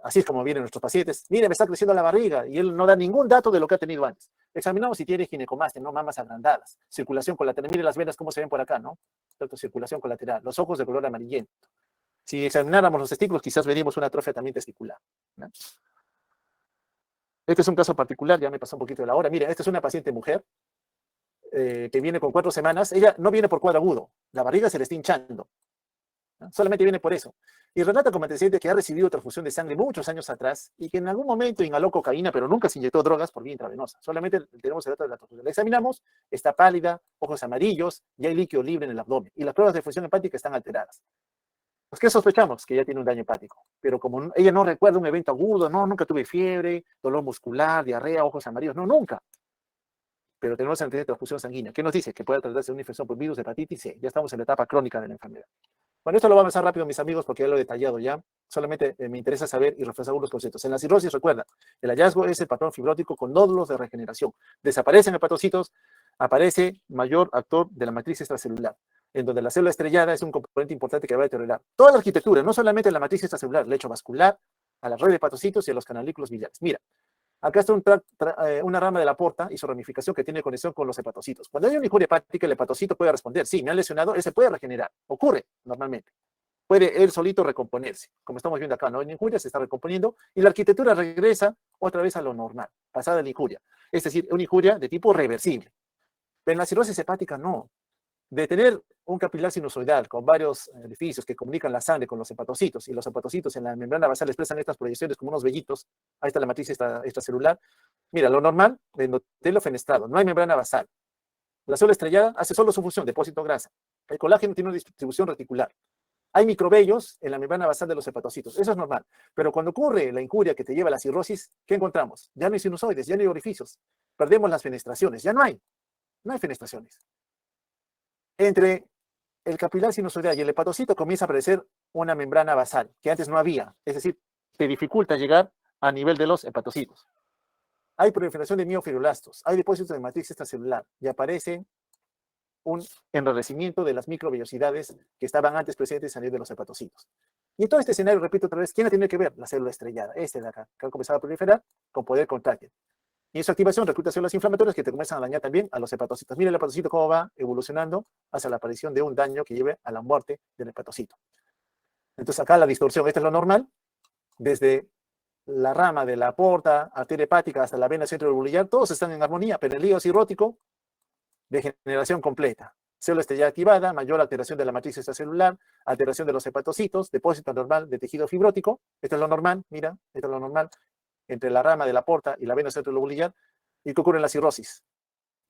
Así es como vienen nuestros pacientes. Mire, me está creciendo la barriga y él no da ningún dato de lo que ha tenido antes. Examinamos si tiene ginecomastia, no mamas agrandadas, circulación colateral. Mire las venas cómo se ven por acá, ¿no? Tanto circulación colateral, los ojos de color amarillento. Si examináramos los testículos, quizás veríamos una atrofia también testicular, ¿no? Este es un caso particular, ya me pasó un poquito de la hora. Mire, esta es una paciente mujer que viene con 4 semanas. Ella no viene por cuadro agudo, la barriga se le está hinchando, ¿no? Solamente viene por eso. Y relata como antecedente que ha recibido transfusión de sangre muchos años atrás y que en algún momento inhaló cocaína, pero nunca se inyectó drogas por vía intravenosa. Solamente tenemos el dato de la transfusión. La examinamos, está pálida, ojos amarillos, y hay líquido libre en el abdomen. Y las pruebas de función hepática están alteradas. Pues, ¿qué sospechamos? Que ella tiene un daño hepático. Pero como ella no recuerda un evento agudo, no, nunca tuve fiebre, dolor muscular, diarrea, ojos amarillos, no, nunca. Pero tenemos antecedente de transfusión sanguínea. ¿Qué nos dice? Que puede tratarse de una infección por virus de hepatitis C. Ya estamos en la etapa crónica de la enfermedad. Bueno, esto lo voy a avanzar rápido, mis amigos, porque ya lo he detallado ya. Solamente me interesa saber y reforzar algunos conceptos. En la cirrosis, recuerda, el hallazgo es el patrón fibrótico con nódulos de regeneración. Desaparecen hepatocitos, aparece mayor actor de la matriz extracelular, en donde la célula estrellada es un componente importante que va a deteriorar toda la arquitectura, no solamente la matriz extracelular, el lecho vascular, a la red de hepatocitos y a los canalículos biliares. Mira, acá está una rama de la porta y su ramificación que tiene conexión con los hepatocitos. Cuando hay una injuria hepática, el hepatocito puede responder, sí, me han lesionado, él se puede regenerar, ocurre normalmente. Puede él solito recomponerse, como estamos viendo acá, no hay injuria, se está recomponiendo y la arquitectura regresa otra vez a lo normal, pasada la injuria. Es decir, una injuria de tipo reversible. Pero en la cirrosis hepática no. De tener un capilar sinusoidal con varios orificios que comunican la sangre con los hepatocitos y los hepatocitos en la membrana basal expresan estas proyecciones como unos vellitos, ahí está la matriz extracelular. Mira, lo normal, endotelios fenestrado, no hay membrana basal. La célula estrellada hace solo su función, depósito de grasa. El colágeno tiene una distribución reticular. Hay microvellos en la membrana basal de los hepatocitos. Eso es normal. Pero cuando ocurre la incuria que te lleva a la cirrosis, ¿qué encontramos? Ya no hay sinusoides, ya no hay orificios. Perdemos las fenestraciones. Ya no hay. No hay fenestraciones. Entre el capilar sinusoidal y el hepatocito comienza a aparecer una membrana basal, que antes no había. Es decir, te dificulta llegar a nivel de los hepatocitos. Hay proliferación de miofibroblastos, hay depósitos de matriz extracelular y aparece un enrarrecimiento de las microvellosidades que estaban antes presentes a nivel de los hepatocitos. Y en todo este escenario, repito otra vez, ¿quién ha tenido que ver? La célula estrellada, este de acá, que ha comenzado a proliferar con poder contráctil. Y en su activación recluta células inflamatorias que te comienzan a dañar también a los hepatocitos. Mira el hepatocito cómo va evolucionando hacia la aparición de un daño que lleve a la muerte del hepatocito. Entonces acá la distorsión, esta es lo normal, desde la rama de la aorta, arteria hepática hasta la vena centroalveolar, todos están en armonía, pero el hígado cirrótico, degeneración completa. Célula estrellada activada, mayor alteración de la matriz extracelular, alteración de los hepatocitos, depósito normal de tejido fibrótico, esto es lo normal, mira, esto es lo normal, entre la rama de la aorta y la vena centroalveolar. ¿Y qué ocurre en la cirrosis?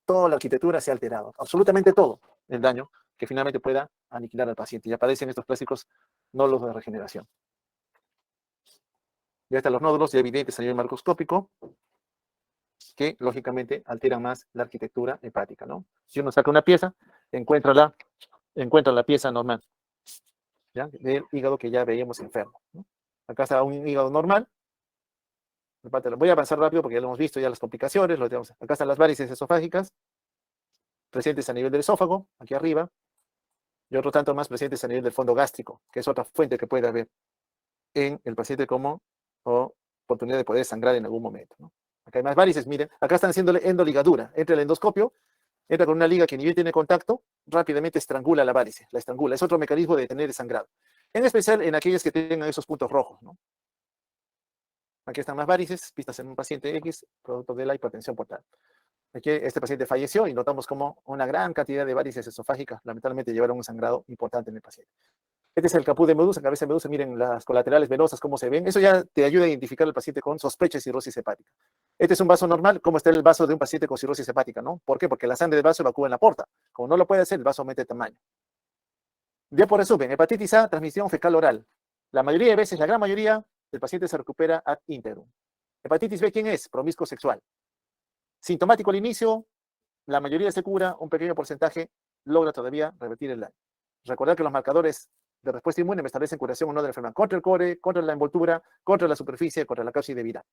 Toda la arquitectura se ha alterado, absolutamente todo el daño que finalmente pueda aniquilar al paciente. Y aparecen estos clásicos nódulos de regeneración. Ya están los nódulos ya evidentes a nivel macroscópico, que lógicamente alteran más la arquitectura hepática, ¿no? Si uno saca una pieza, encuentra la pieza normal, ¿ya? Del hígado que ya veíamos enfermo, ¿no? Acá está un hígado normal. Voy a avanzar rápido porque ya lo hemos visto, ya las complicaciones, lo tenemos. Acá están las varices esofágicas, presentes a nivel del esófago, aquí arriba, y otro tanto más presentes a nivel del fondo gástrico, que es otra fuente que puede haber en el paciente como oportunidad de poder sangrar en algún momento, ¿no? Acá hay más varices, miren, acá están haciéndole endoligadura. Entra el endoscopio, entra con una liga que ni bien tiene contacto, rápidamente estrangula la varice, la estrangula. Es otro mecanismo de detener el sangrado. En especial en aquellas que tengan esos puntos rojos, ¿no? Aquí están más varices, vistas en un paciente X, producto de la hipertensión portal. Aquí este paciente falleció y notamos como una gran cantidad de varices esofágicas lamentablemente llevaron un sangrado importante en el paciente. Este es el caput de medusa, cabeza de medusa, miren las colaterales venosas, cómo se ven. Eso ya te ayuda a identificar al paciente con sospecha de cirrosis hepática. Este es un vaso normal, ¿cómo está el vaso de un paciente con cirrosis hepática, no? ¿Por qué? Porque la sangre del vaso evacúa en la porta. Como no lo puede hacer, el vaso aumenta de tamaño. Ya por resumen, hepatitis A, transmisión fecal oral. La mayoría de veces, la gran mayoría, el paciente se recupera ad integrum. Hepatitis B, ¿quién es? Promiscuo sexual. Sintomático al inicio, la mayoría se cura, un pequeño porcentaje logra todavía revertir el daño. Recordar que los marcadores de respuesta inmune me establecen curación o no de la enfermedad contra el core, contra la envoltura, contra la superficie, contra la causa indebida.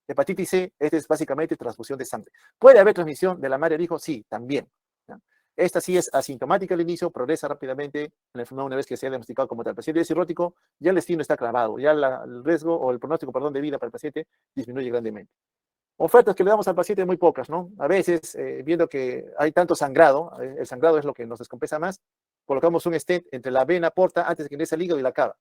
Hepatitis C, este es básicamente transfusión de sangre. ¿Puede haber transmisión de la madre al hijo? Sí, también, ¿no? Esta sí es asintomática al inicio, progresa rápidamente en la enfermedad una vez que se ha diagnosticado como tal. El paciente es cirrótico, ya el destino está clavado, ya el riesgo o el pronóstico, perdón, de vida para el paciente disminuye grandemente. Ofertas que le damos al paciente muy pocas, ¿no? A veces, viendo que hay tanto sangrado, el sangrado es lo que nos descompensa más, colocamos un stent entre la vena porta antes de que ingrese el hígado y la cava,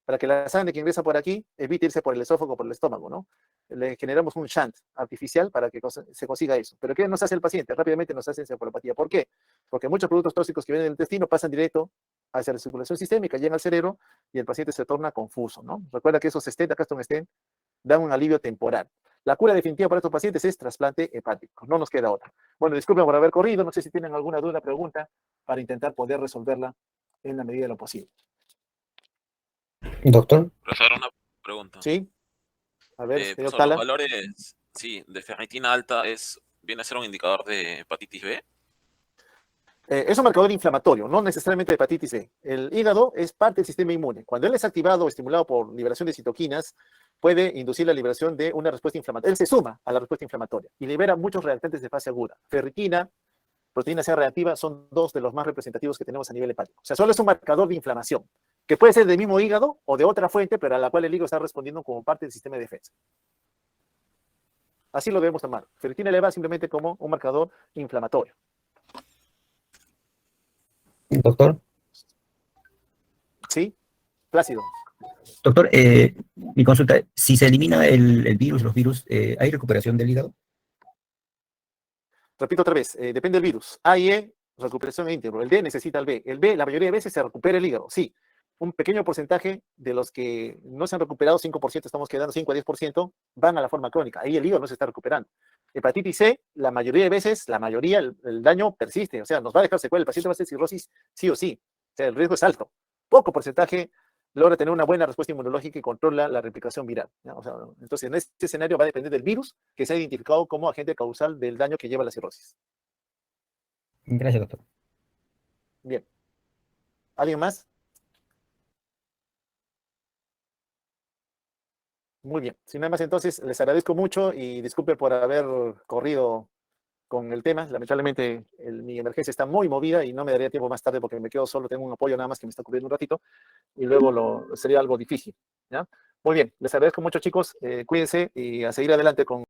para que la sangre que ingresa por aquí evite irse por el esófago o por el estómago, ¿no? Le generamos un shunt artificial para que se consiga eso. ¿Pero qué nos hace el paciente? Rápidamente nos hace encefalopatía. ¿Por qué? Porque muchos productos tóxicos que vienen del intestino pasan directo hacia la circulación sistémica, llegan al cerebro y el paciente se torna confuso, ¿no? Recuerda que esos stent, acá está un stent, dan un alivio temporal. La cura definitiva para estos pacientes es trasplante hepático, no nos queda otra. Bueno, disculpen por haber corrido, no sé si tienen alguna duda, pregunta, para intentar poder resolverla en la medida de lo posible. Doctor. Profesor, una pregunta. ¿Sí? A ver, señor Profesor, Tala. los valores, sí, de ferritina alta viene a ser un indicador de hepatitis B. Es un marcador inflamatorio, no necesariamente de hepatitis B. El hígado es parte del sistema inmune. Cuando él es activado o estimulado por liberación de citoquinas, puede inducir la liberación de una respuesta inflamatoria. Él se suma a la respuesta inflamatoria y libera muchos reactantes de fase aguda. Ferritina, proteína C reactiva, son dos de los más representativos que tenemos a nivel hepático. O sea, solo es un marcador de inflamación, que puede ser del mismo hígado o de otra fuente, pero a la cual el hígado está respondiendo como parte del sistema de defensa. Así lo debemos tomar. Ferritina elevada simplemente como un marcador inflamatorio. Doctor. ¿Sí? Plácido. Doctor, mi consulta, si se elimina el virus, los virus, ¿hay recuperación del hígado? Repito otra vez, depende del virus. A y E, recuperación íntegro. El D necesita el B. El B, la mayoría de veces se recupera el hígado, sí. un pequeño porcentaje de los que no se han recuperado, 5%, estamos quedando 5 a 10%, van a la forma crónica. Ahí el hígado no se está recuperando. Hepatitis C, la mayoría de veces, el daño persiste, o sea, nos va a dejar secuela, el paciente va a hacer cirrosis sí o sí, o sea, el riesgo es alto. Poco porcentaje logra tener una buena respuesta inmunológica y controla la replicación viral, ¿ya? O sea, entonces, en este escenario va a depender del virus que se ha identificado como agente causal del daño que lleva la cirrosis. Gracias, doctor. Bien. ¿Alguien más? Muy bien. Sin nada más, entonces, les agradezco mucho y disculpe por haber corrido con el tema. Lamentablemente, mi emergencia está muy movida y no me daría tiempo más tarde porque me quedo solo. Tengo un apoyo nada más que me está cubriendo un ratito y luego sería algo difícil, ¿ya? Muy bien. Les agradezco mucho, chicos. Cuídense y a seguir adelante con